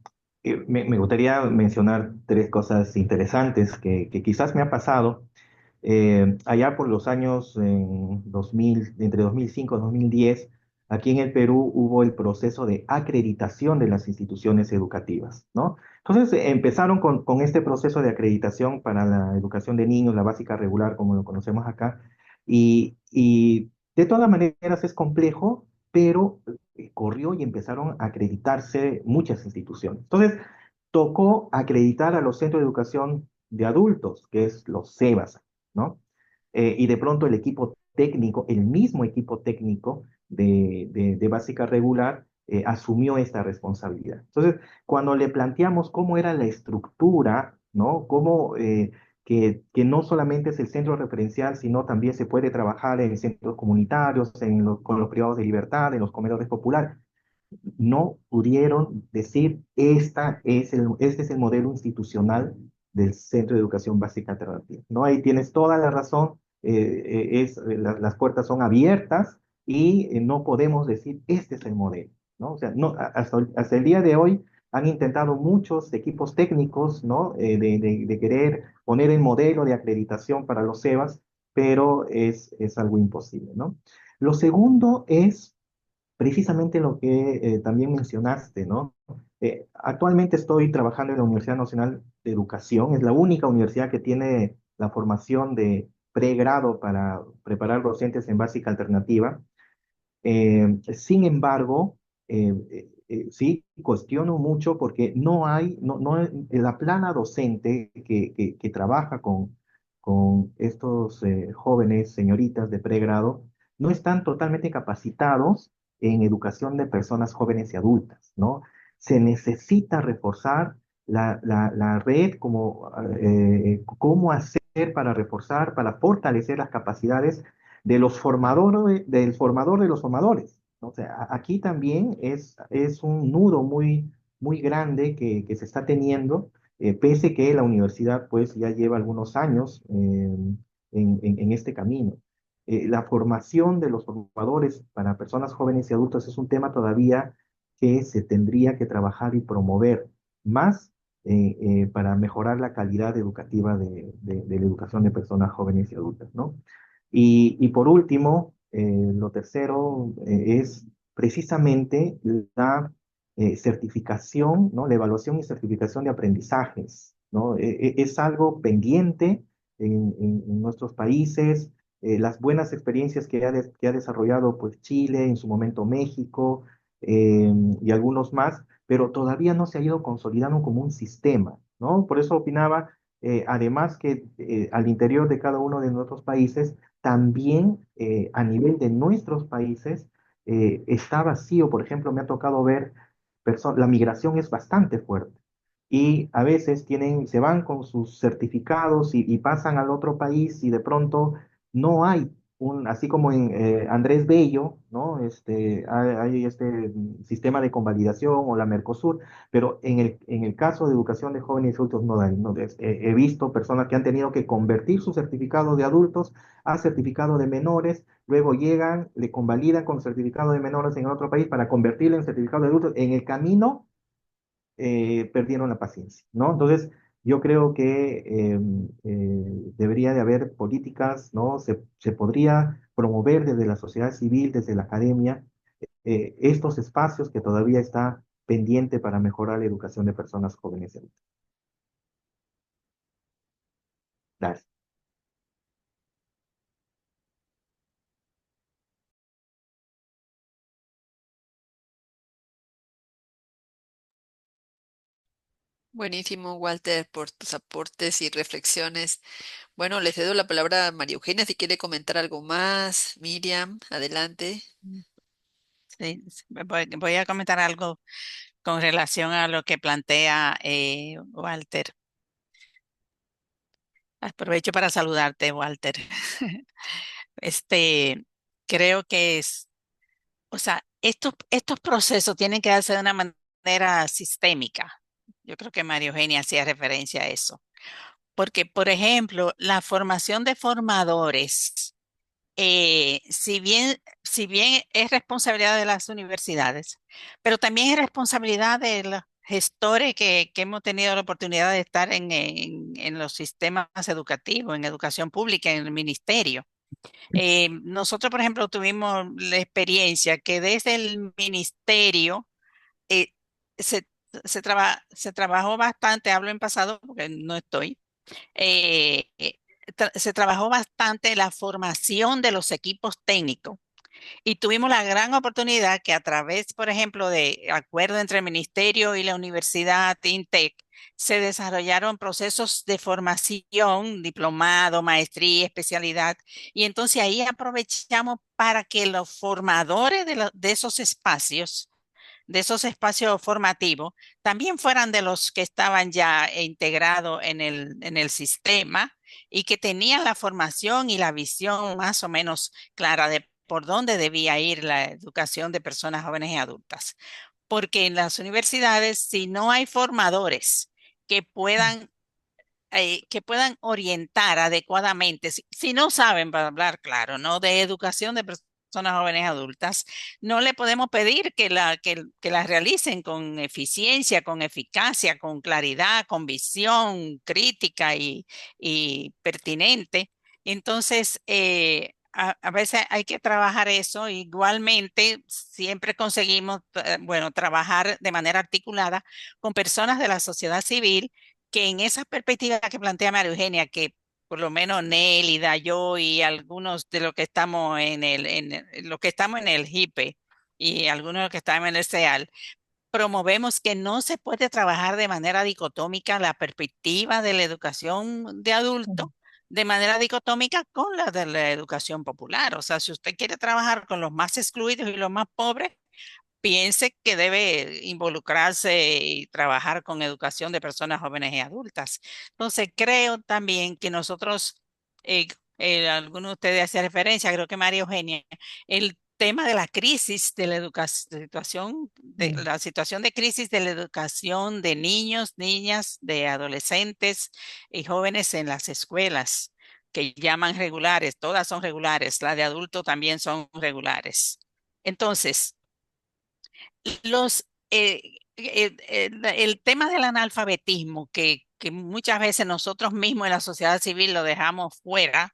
me gustaría mencionar tres cosas interesantes que quizás me ha pasado allá por los años 2000, entre 2005 y 2010. Aquí en el Perú hubo el proceso de acreditación de las instituciones educativas, ¿no? Entonces empezaron con este proceso de acreditación para la educación de niños, la básica regular, como lo conocemos acá, y de todas maneras es complejo, pero corrió y empezaron a acreditarse muchas instituciones. Entonces, tocó acreditar a los centros de educación de adultos, que es los CEBAS, ¿no? Y de pronto el equipo técnico, el mismo equipo técnico de básica regular, asumió esta responsabilidad. Entonces, cuando le planteamos cómo era la estructura, ¿no? Cómo que no solamente es el centro referencial, sino también se puede trabajar en centros comunitarios, con los privados de libertad, en los comedores populares, no pudieron decir, este es el modelo institucional del Centro de Educación Básica Alternativa. ¿No? Ahí tienes toda la razón, las puertas son abiertas y no podemos decir, este es el modelo. ¿No? O sea, no, hasta el día de hoy han intentado muchos equipos técnicos, ¿no? De querer poner el modelo de acreditación para los CEBAS, pero es algo imposible, ¿no? Lo segundo es precisamente lo que también mencionaste, ¿no? Actualmente estoy trabajando en la Universidad Nacional de Educación, es la única universidad que tiene la formación de pregrado para preparar docentes en básica alternativa. Sin embargo, sí cuestiono mucho porque la plana docente que trabaja con estos jóvenes, señoritas de pregrado, no están totalmente capacitados en educación de personas jóvenes y adultas, ¿no? Se necesita reforzar la red, cómo hacer para reforzar, para fortalecer las capacidades de los formadores, del formador de los formadores. O sea, aquí también es un nudo muy grande que se está teniendo, pese que la universidad pues ya lleva algunos años en este camino. La formación de los formadores para personas jóvenes y adultos es un tema todavía que se tendría que trabajar y promover más para mejorar la calidad educativa de la educación de personas jóvenes y adultas, ¿no? Y por último, lo tercero es precisamente la certificación, ¿no? La evaluación y certificación de aprendizajes, ¿no? Es algo pendiente en nuestros países, las buenas experiencias que ha desarrollado pues, Chile, en su momento México y algunos más, pero todavía no se ha ido consolidando como un sistema, ¿no? Por eso opinaba, además que al interior de cada uno de nuestros países, también a nivel de nuestros países está vacío. Por ejemplo, me ha tocado ver, la migración es bastante fuerte y a veces se van con sus certificados y pasan al otro país y de pronto no hay así como en Andrés Bello, ¿no? Hay este sistema de convalidación o la Mercosur, pero en el caso de educación de jóvenes y adultos no hay. No, he visto personas que han tenido que convertir su certificado de adultos a certificado de menores, luego llegan, le convalidan con certificado de menores en otro país para convertirlo en certificado de adultos. En el camino perdieron la paciencia, ¿no? Entonces, yo creo que debería de haber políticas, ¿no? Se podría promover desde la sociedad civil, desde la academia, estos espacios que todavía está pendiente para mejorar la educación de personas jóvenes y adultas. Gracias. Buenísimo, Walter, por tus aportes y reflexiones. Bueno, le cedo la palabra a María Eugenia si quiere comentar algo más. Miriam, adelante. Sí, voy a comentar algo con relación a lo que plantea Walter. Aprovecho para saludarte, Walter. Este, creo que o sea, estos procesos tienen que darse de una manera sistémica. Yo creo que María Eugenia hacía referencia a eso. Porque, por ejemplo, la formación de formadores, si bien es responsabilidad de las universidades, pero también es responsabilidad de los gestores que hemos tenido la oportunidad de estar en los sistemas educativos, en educación pública, en el ministerio. Nosotros, por ejemplo, tuvimos la experiencia que desde el ministerio eh, se, se trabajó bastante, hablo en pasado porque no estoy, se trabajó bastante la formación de los equipos técnicos y tuvimos la gran oportunidad que a través, por ejemplo, de acuerdo entre el ministerio y la universidad INTEC, se desarrollaron procesos de formación, diplomado, maestría, especialidad, y entonces ahí aprovechamos para que los formadores de esos espacios formativos, también fueran de los que estaban ya integrados en el sistema y que tenían la formación y la visión más o menos clara de por dónde debía ir la educación de personas jóvenes y adultas. Porque en las universidades, si no hay formadores que puedan orientar adecuadamente, si no saben, para hablar claro, ¿no? De educación de personas jóvenes y adultas, no le podemos pedir que la realicen con eficiencia, con eficacia, con claridad, con visión crítica y pertinente. Entonces, a veces hay que trabajar eso. Igualmente, siempre conseguimos, bueno, trabajar de manera articulada con personas de la sociedad civil que en esa perspectiva que plantea María Eugenia, que por lo menos Nélida, yo y algunos de los que estamos los que estamos en el JIPE y algunos de los que estamos en el CEAL, promovemos que no se puede trabajar de manera dicotómica la perspectiva de la educación de adulto de manera dicotómica con la de la educación popular. O sea, si usted quiere trabajar con los más excluidos y los más pobres, piense que debe involucrarse y trabajar con educación de personas jóvenes y adultas. Entonces, creo también que nosotros, eh, algunos de ustedes hacían referencia, creo que María Eugenia, el tema de la crisis de la educación, de la situación de crisis de la educación de niños, niñas, de adolescentes y jóvenes en las escuelas que llaman regulares, todas son regulares, las de adultos también son regulares. Entonces, el tema del analfabetismo, que muchas veces nosotros mismos en la sociedad civil lo dejamos fuera.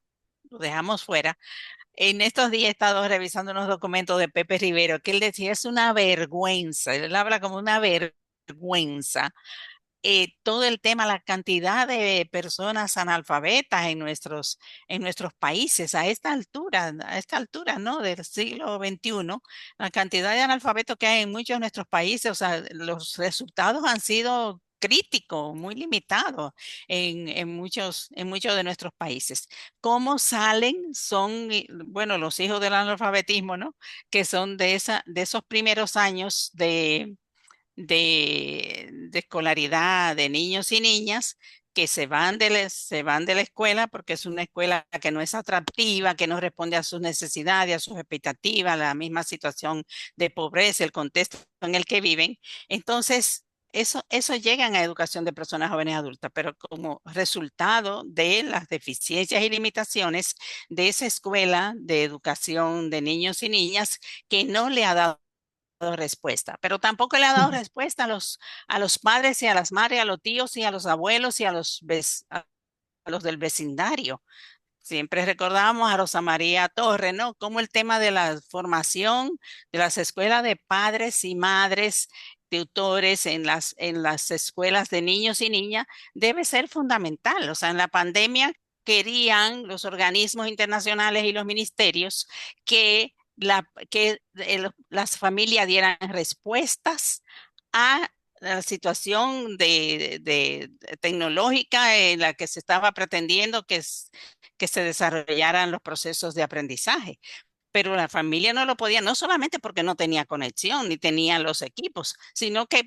En estos días he estado revisando unos documentos de Pepe Rivero que él decía es una vergüenza, él habla como una vergüenza todo el tema, la cantidad de personas analfabetas en nuestros países a esta altura, ¿no? Del siglo XXI, la cantidad de analfabetos que hay en muchos de nuestros países, o sea, los resultados han sido críticos, muy limitados en muchos de nuestros países. ¿Cómo salen? Son, bueno, los hijos del analfabetismo, ¿no? Que son de esos primeros años de escolaridad de niños y niñas que se van de la escuela porque es una escuela que no es atractiva, que no responde a sus necesidades, a sus expectativas, a la misma situación de pobreza, el contexto en el que viven. Entonces, eso llegan a educación de personas jóvenes adultas, pero como resultado de las deficiencias y limitaciones de esa escuela de educación de niños y niñas que no le ha dado respuesta, pero tampoco le ha dado respuesta a los padres y a las madres, a los tíos y a los abuelos y a los del vecindario siempre recordamos a Rosa María Torre, ¿no? Como el tema de la formación de las escuelas de padres y madres, tutores en las escuelas de niños y niñas debe ser fundamental. O sea, en la pandemia querían los organismos internacionales y los ministerios que, las familias dieran respuestas a la situación tecnológica en la que se estaba pretendiendo que se desarrollaran los procesos de aprendizaje. Pero la familia no lo podía, no solamente porque no tenía conexión ni tenía los equipos, sino que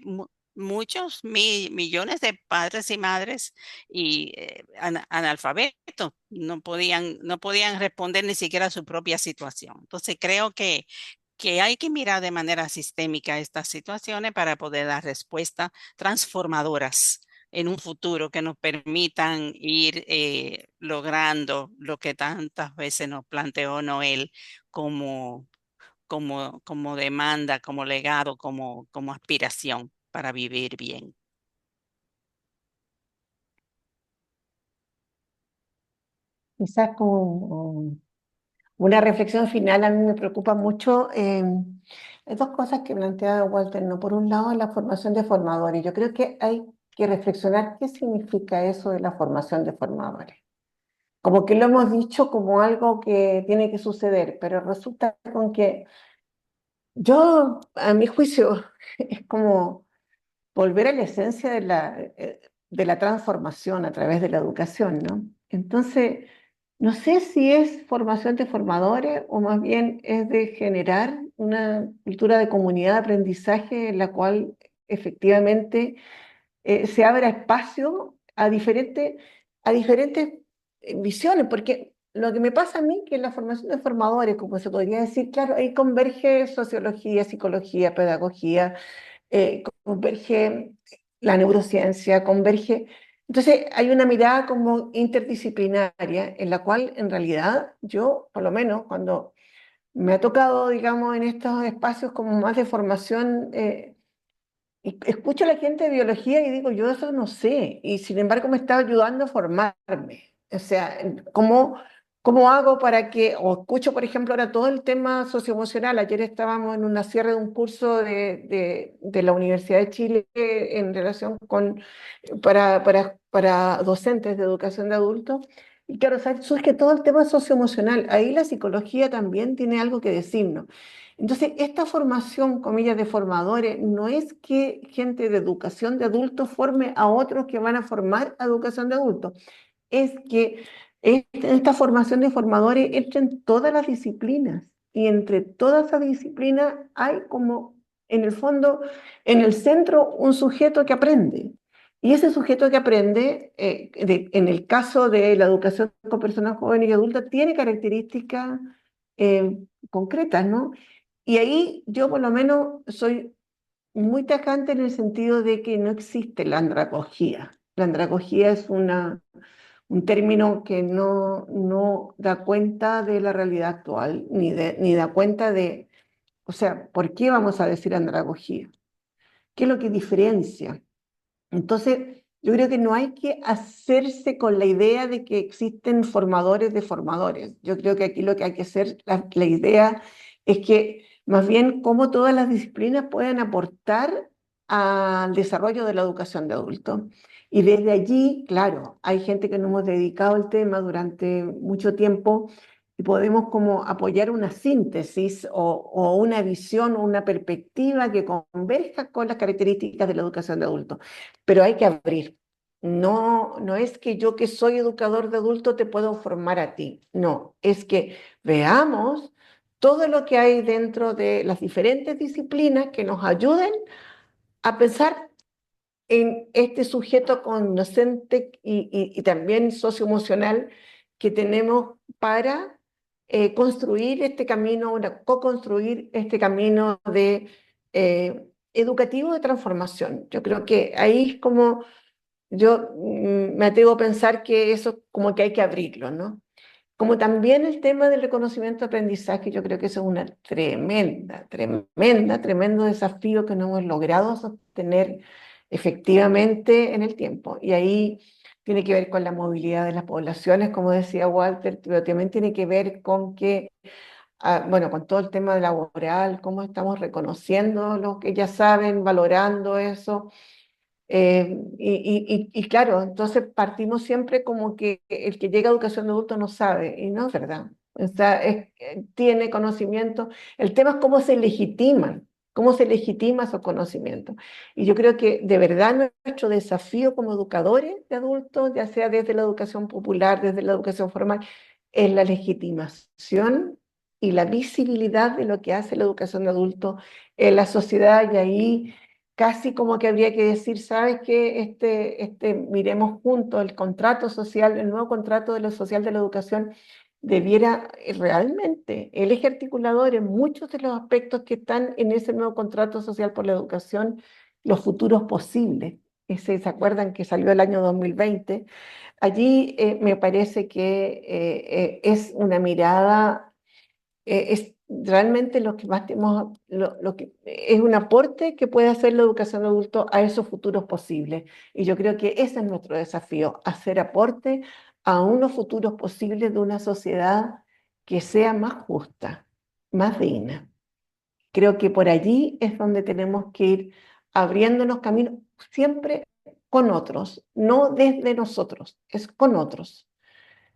muchos millones de padres y madres y analfabetos no podían responder ni siquiera a su propia situación. Entonces creo que hay que mirar de manera sistémica estas situaciones para poder dar respuestas transformadoras en un futuro que nos permitan ir logrando lo que tantas veces nos planteó Noel como, como demanda, como legado, como aspiración para vivir bien. Quizás como una reflexión final, a mí me preocupa mucho. Hay dos cosas que plantea Walter, ¿no? Por un lado, la formación de formadores. Yo creo que hay que reflexionar qué significa eso de la formación de formadores. Como que lo hemos dicho como algo que tiene que suceder, pero resulta con que a mi juicio, es como volver a la esencia de la transformación a través de la educación, ¿no? Entonces, no sé si es formación de formadores o más bien es de generar una cultura de comunidad de aprendizaje en la cual efectivamente se abra espacio a diferentes visiones, porque lo que me pasa a mí que en la formación de formadores, como se podría decir, claro, ahí converge sociología, psicología, pedagogía, converge la neurociencia, converge. Entonces hay una mirada como interdisciplinaria en la cual en realidad yo, por lo menos cuando me ha tocado, digamos, en estos espacios como más de formación, y escucho a la gente de biología y digo, yo eso no sé, y sin embargo me está ayudando a formarme. O sea, ¿cómo hago para que, o escucho, por ejemplo, ahora todo el tema socioemocional? Ayer estábamos en una cierre de un curso de la Universidad de Chile en relación con, para docentes de educación de adultos. Y claro, surge todo el tema socioemocional. Ahí la psicología también tiene algo que decirnos. Entonces, esta formación, comillas, de formadores, no es que gente de educación de adultos forme a otros que van a formar a educación de adultos, es que esta formación de formadores entra en todas las disciplinas y entre todas esas disciplinas hay como, en el fondo, en el centro, un sujeto que aprende. Y ese sujeto que aprende, en el caso de la educación con personas jóvenes y adultas, tiene características concretas, ¿no? Y ahí yo por lo menos soy muy tajante en el sentido de que no existe la andragogía. La andragogía es un término que no da cuenta de la realidad actual, ni da cuenta de, o sea, ¿por qué vamos a decir andragogía? ¿Qué es lo que diferencia? Entonces, yo creo que no hay que hacerse con la idea de que existen formadores de formadores. Yo creo que aquí lo que hay que hacer, la idea es que más bien cómo todas las disciplinas pueden aportar al desarrollo de la educación de adultos. Y desde allí, claro, hay gente que nos hemos dedicado al tema durante mucho tiempo y podemos como apoyar una síntesis o una visión o una perspectiva que converja con las características de la educación de adultos. Pero hay que abrir. No es que yo que soy educador de adultos te puedo formar a ti. No, es que veamos todo lo que hay dentro de las diferentes disciplinas que nos ayuden a pensar en este sujeto conocente y también socioemocional que tenemos para construir este camino, co-construir este camino de educativo de transformación. Yo creo que ahí es como yo me atrevo a pensar que eso como que hay que abrirlo, ¿no? Como también el tema del reconocimiento de aprendizaje, yo creo que eso es una tremendo desafío que no hemos logrado sostener efectivamente en el tiempo. Y ahí tiene que ver con la movilidad de las poblaciones, como decía Walter, pero también tiene que ver con que, bueno, con todo el tema laboral, cómo estamos reconociendo lo que ya saben, valorando eso. Y claro, entonces partimos siempre como que el que llega a educación de adulto no sabe, y no es verdad. O sea, tiene conocimiento. El tema es cómo se legitima esos conocimientos. Y yo creo que de verdad nuestro desafío como educadores de adultos, ya sea desde la educación popular, desde la educación formal, es la legitimación y la visibilidad de lo que hace la educación de adultos en la sociedad, y ahí casi como que habría que decir, ¿sabes qué? Miremos juntos el contrato social, el nuevo contrato de lo social de la educación debiera realmente, el eje articulador en muchos de los aspectos que están en ese nuevo contrato social por la educación, los futuros posibles. ¿Se acuerdan que salió el año 2020? Allí me parece que es una mirada, es realmente lo que más tenemos, lo que es un aporte que puede hacer la educación de adultos a esos futuros posibles. Y yo creo que ese es nuestro desafío, hacer aporte a unos futuros posibles de una sociedad que sea más justa, más digna. Creo que por allí es donde tenemos que ir abriéndonos caminos, siempre con otros, no desde nosotros, es con otros.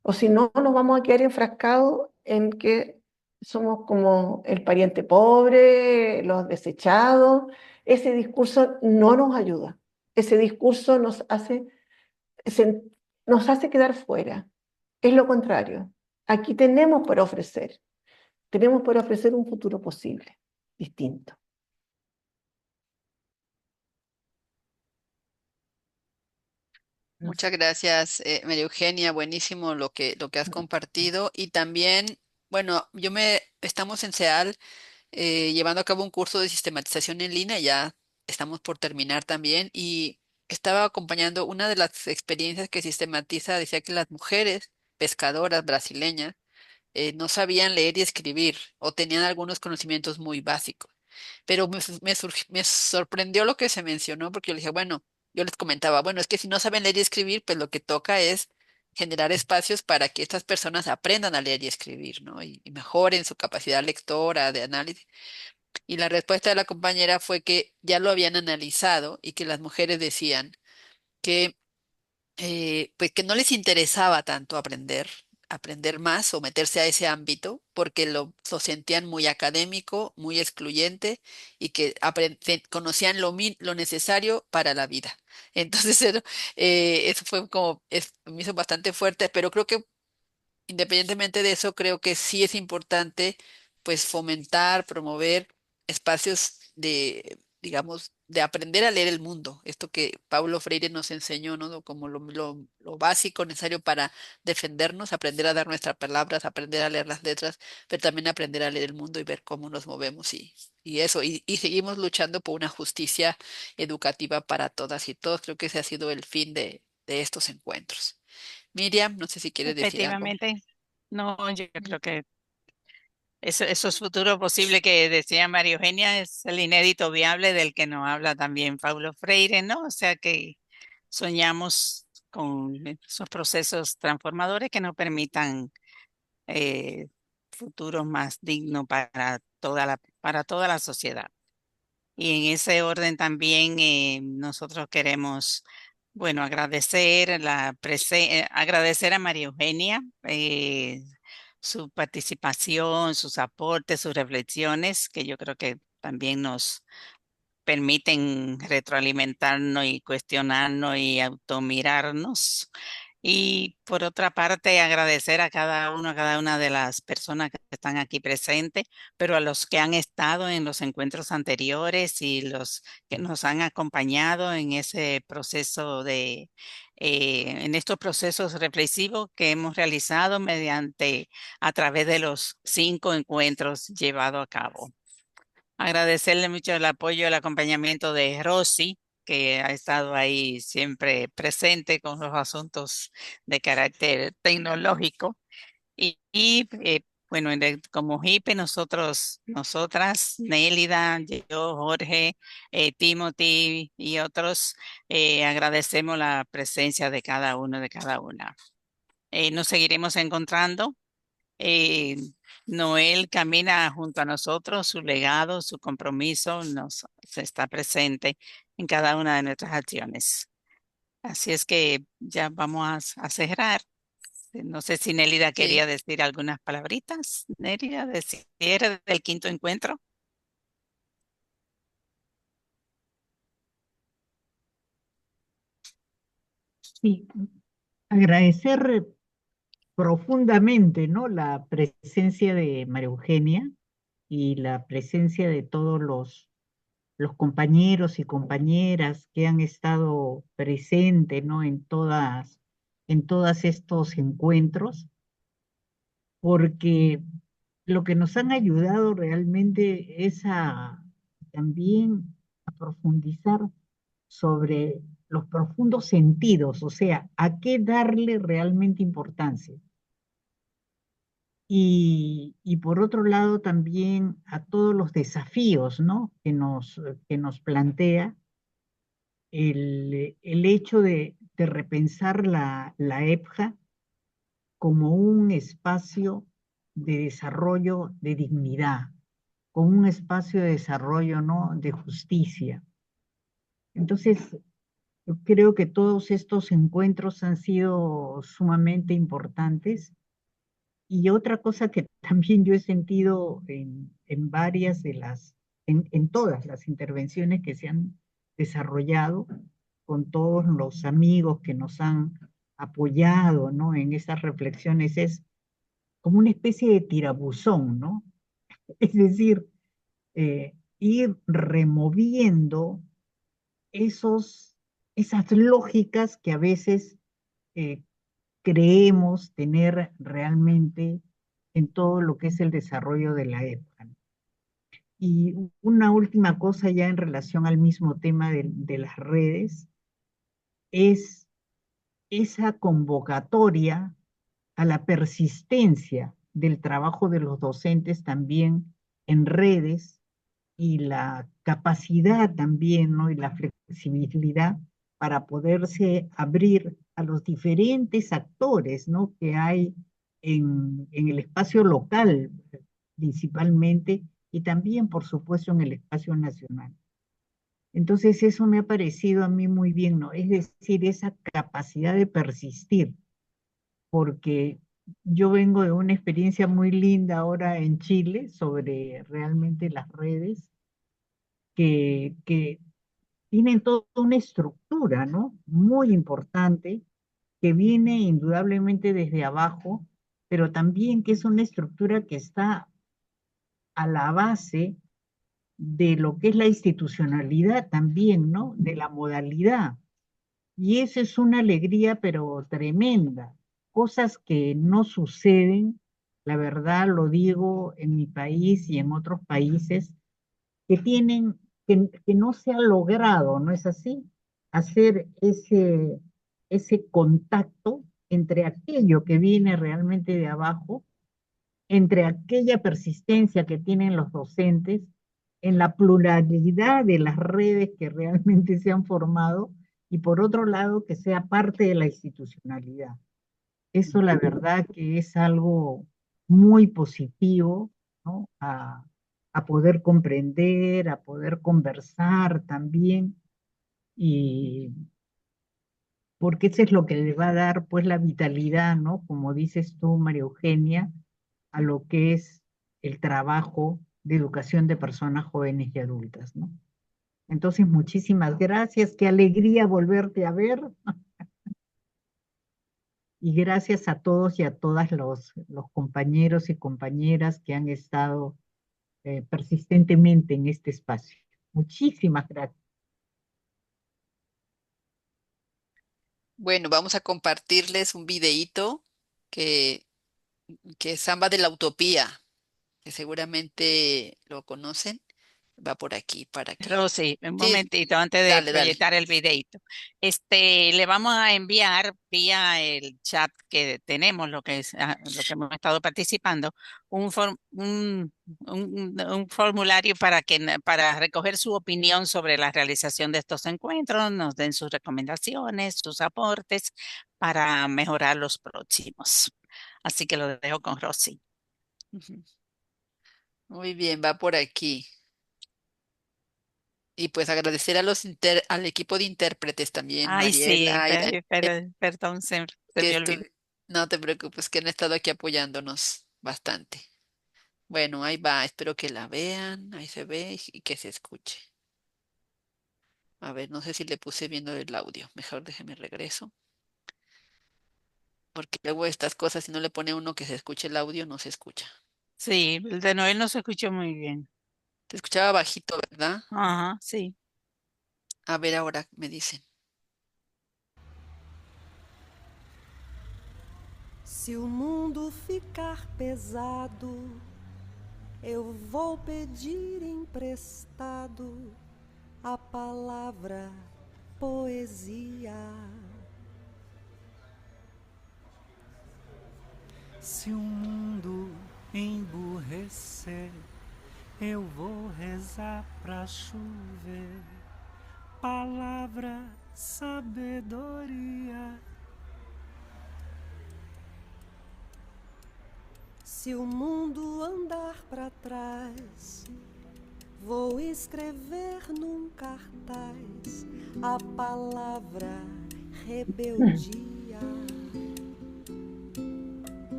O si no, nos vamos a quedar enfrascados en que somos como el pariente pobre, los desechados. Ese discurso no nos ayuda. Ese discurso se- nos hace quedar fuera. Es lo contrario. Aquí tenemos para ofrecer un futuro posible, distinto. Muchas gracias, María Eugenia. Buenísimo lo que has compartido. Y también, bueno, estamos en CEAL llevando a cabo un curso de sistematización en línea, ya estamos por terminar también, y estaba acompañando una de las experiencias que sistematiza, decía que las mujeres pescadoras brasileñas no sabían leer y escribir o tenían algunos conocimientos muy básicos. Pero me sorprendió lo que se mencionó, porque yo le dije, bueno, yo les comentaba, bueno, es que si no saben leer y escribir, pues lo que toca es generar espacios para que estas personas aprendan a leer y escribir, ¿no? Y mejoren su capacidad lectora, de análisis. Y la respuesta de la compañera fue que ya lo habían analizado y que las mujeres decían que pues que no les interesaba tanto aprender más o meterse a ese ámbito porque lo sentían muy académico, muy excluyente y que conocían lo necesario para la vida. Entonces, eso fue como, me hizo bastante fuerte, pero creo que independientemente de eso, creo que sí es importante pues fomentar, promover espacios de, digamos, de aprender a leer el mundo. Esto que Paulo Freire nos enseñó, ¿no? Como lo básico necesario para defendernos, aprender a dar nuestras palabras, aprender a leer las letras, pero también aprender a leer el mundo y ver cómo nos movemos y eso. Y seguimos luchando por una justicia educativa para todas y todos. Creo que ese ha sido el fin de estos encuentros. Miriam, no sé si quieres decir algo. Efectivamente, no, yo creo que esos futuros posibles que decía María Eugenia es el inédito viable del que nos habla también Paulo Freire, ¿no? O sea que soñamos con esos procesos transformadores que nos permitan eh, futuros más dignos para toda la sociedad. Y en ese orden también nosotros queremos, bueno, agradecer a María Eugenia su participación, sus aportes, sus reflexiones, que yo creo que también nos permiten retroalimentarnos y cuestionarnos y automirarnos. Y por otra parte, agradecer a a cada una de las personas que están aquí presentes, pero a los que han estado en los encuentros anteriores y los que nos han acompañado en ese proceso en estos procesos reflexivos que hemos realizado a través de los 5 encuentros llevados a cabo. Agradecerle mucho el apoyo, el acompañamiento de Rosy, que ha estado ahí siempre presente con los asuntos de carácter tecnológico. Y bueno, como hippie, nosotras, Nélida, yo, Jorge, Timothy y otros, agradecemos la presencia de cada uno, de cada una. Nos seguiremos encontrando. Eh, Noel camina junto a nosotros, su legado, su compromiso se está presente en cada una de nuestras acciones. Así es que ya vamos a cerrar. No sé si Nélida Sí. quería decir algunas palabritas. Nélida, de cierre del quinto encuentro. Sí, agradecer profundamente, ¿no? La presencia de María Eugenia y la presencia de todos los compañeros y compañeras que han estado presentes, ¿no? En todos estos encuentros, porque lo que nos han ayudado realmente es también a profundizar sobre los profundos sentidos, o sea, a qué darle realmente importancia. Y por otro lado también a todos los desafíos, ¿no? Que nos plantea el hecho de repensar la EPJA como un espacio de desarrollo de dignidad, como un espacio de desarrollo, ¿no? De justicia. Entonces, yo creo que todos estos encuentros han sido sumamente importantes. Y otra cosa que también yo he sentido en varias en todas las intervenciones que se han desarrollado con todos los amigos que nos han apoyado, ¿no? En estas reflexiones es como una especie de tirabuzón, ¿no? Es decir, ir removiendo esos, esas lógicas que a veces eh, creemos tener realmente en todo lo que es el desarrollo de la época. Y una última cosa ya en relación al mismo tema de las redes es esa convocatoria a la persistencia del trabajo de los docentes también en redes y la capacidad también, ¿no? Y la flexibilidad para poderse abrir a los diferentes actores, ¿no? Que hay en el espacio local principalmente y también, por supuesto, en el espacio nacional. Entonces, eso me ha parecido a mí muy bien, ¿no? Es decir, esa capacidad de persistir, porque yo vengo de una experiencia muy linda ahora en Chile sobre realmente las redes que tienen toda una estructura, ¿no? Muy importante, que viene indudablemente desde abajo, pero también que es una estructura que está a la base de lo que es la institucionalidad también, ¿no? De la modalidad. Y eso es una alegría, pero tremenda. Cosas que no suceden, la verdad lo digo, en mi país y en otros países, que tienen, que no se ha logrado, ¿no es así? Hacer ese contacto entre aquello que viene realmente de abajo, entre aquella persistencia que tienen los docentes, en la pluralidad de las redes que realmente se han formado, y por otro lado, que sea parte de la institucionalidad. Eso la verdad que es algo muy positivo, ¿no? A poder comprender, a poder conversar también, y porque eso es lo que le va a dar pues la vitalidad, ¿no? Como dices tú, María Eugenia, a lo que es el trabajo de educación de personas jóvenes y adultas, ¿no? Entonces, muchísimas gracias, qué alegría volverte a ver. Y gracias a todos y a todas los compañeros y compañeras que han estado persistentemente en este espacio. Muchísimas gracias. Bueno, vamos a compartirles un videíto que, que es Samba de la Utopía, que seguramente lo conocen. Va por aquí para que... Rosy, un Sí, momentito antes de dale, dale. proyectar el videito. Le vamos a enviar vía el chat que tenemos, lo que hemos estado participando, un formulario para recoger su opinión sobre la realización de estos encuentros, nos den sus recomendaciones, sus aportes para mejorar los próximos. Así que lo dejo con Rosy. Muy bien, va por aquí. Y pues agradecer a al equipo de intérpretes también, Ay, sí, Mariela, y perdón, se que me olvidó. no te preocupes, que han estado aquí apoyándonos bastante. Bueno, ahí va, espero que la vean, ahí se ve y que se escuche. A ver, no sé si le puse viendo el audio, mejor déjeme regreso. Porque luego estas cosas, si no le pone uno que se escuche el audio, no se escucha. Sí, el de Noel no se escuchó muy bien. Te escuchaba bajito, ¿verdad? Ajá, sí. A ver, ahora me dicen. Se o mundo ficar pesado, eu vou pedir emprestado a palavra poesia. Se o mundo emburrecer, eu vou rezar pra chover. Palavra, sabedoria. Se o mundo andar para trás, vou escrever num cartaz a palavra rebeldia.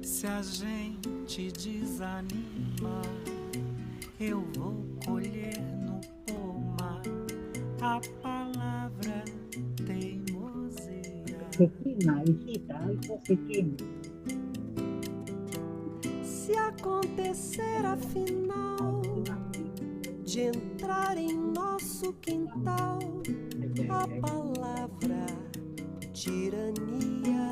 Se a gente desanima, eu vou colher no pomar a palavra teimosia. Se quema, hijita, algo se quema. Se acontecer afinal de entrar em nosso quintal a palavra tirania,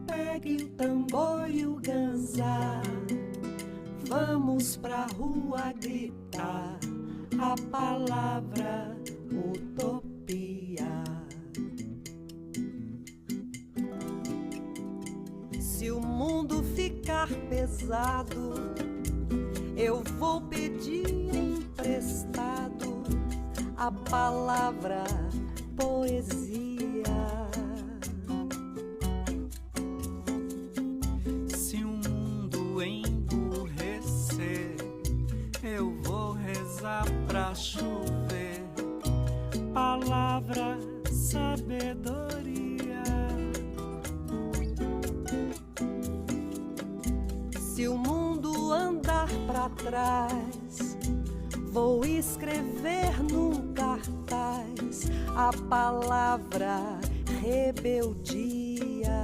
pegue o tambor e o ganzá, vamos pra rua gritar a palavra utopia. Se o mundo ficar pesado, eu vou pedir emprestado a palavra poesia. Se o mundo emburrecer, eu vou rezar pra chover. Palavra, sabedoria. Se o mundo andar para trás, vou escrever num cartaz a palavra rebeldia.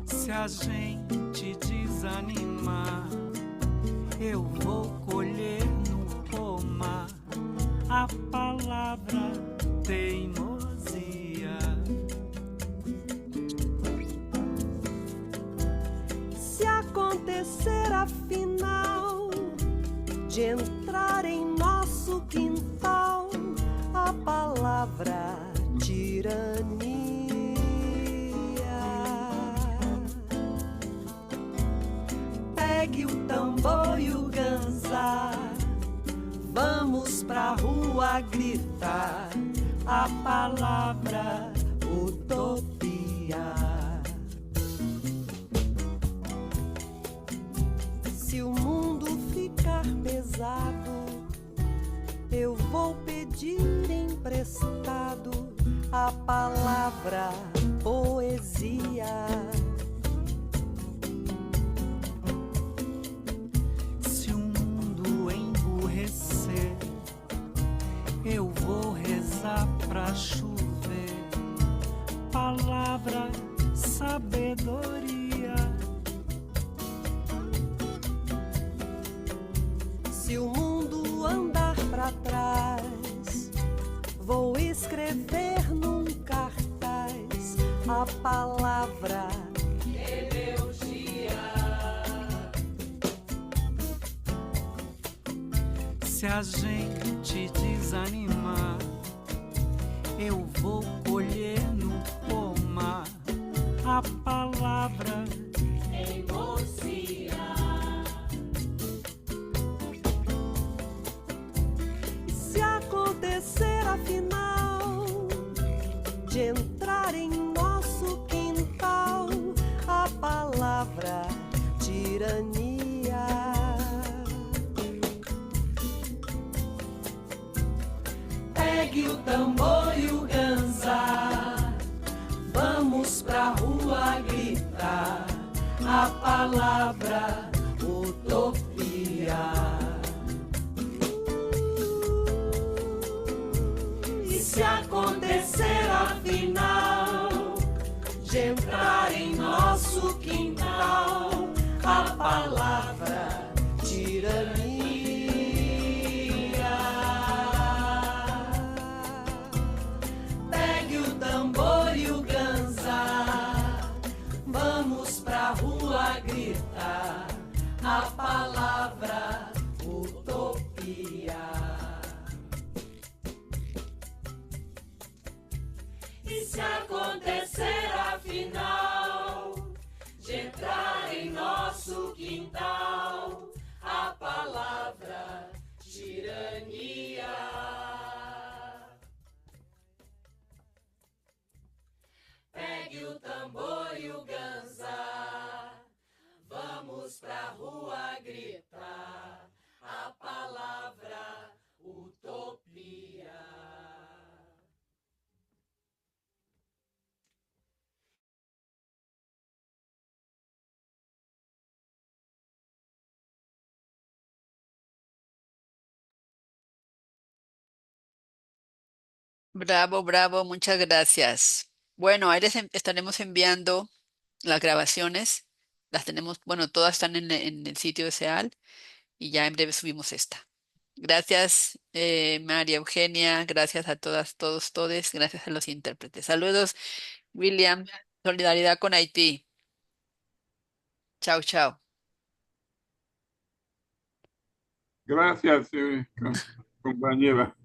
Se a gente desanimar, eu vou colher no pomar a palavra teimosia. Se acontecer afinal de entrar em nosso quintal a palavra tirania, pegue o tambor e o ganzá, vamos pra rua gritar a palavra utopia. Se o mundo ficar pesado, eu vou pedir emprestado a palavra poesia. Se o mundo emburrecer, eu vou rezar pra chover. Palavra, sabedoria. Se o mundo andar para trás, vou escrever num cartaz a palavra rebeldia. Se a gente desanimar, eu vou colher no pomar a palavra negocia. E se acontecer afinal de entrar em nosso quintal a palavra tirania, pegue o tambor e o ganzá, vamos pra rua gritar a palavra utopia. E se acontecer afinal de entrar em nosso quintal a palavra tirania, pegue o tambor e o ganzá, vamos pra rua gritar a palavra utopia. E se acontecer afinal de entrar em nosso quintal a palavra tirania, pegue o tambor e o ganzá, vamos pra rua gritar a palavra utopia. Bravo, bravo, muchas gracias. Bueno, ahí estaremos enviando las grabaciones. Las tenemos, bueno, todas están en el sitio de SEAL y ya en breve subimos esta. Gracias, María Eugenia. Gracias a todas, todos, todes. Gracias a los intérpretes. Saludos, William. Solidaridad con Haití. Chao, chao. Gracias, compañera.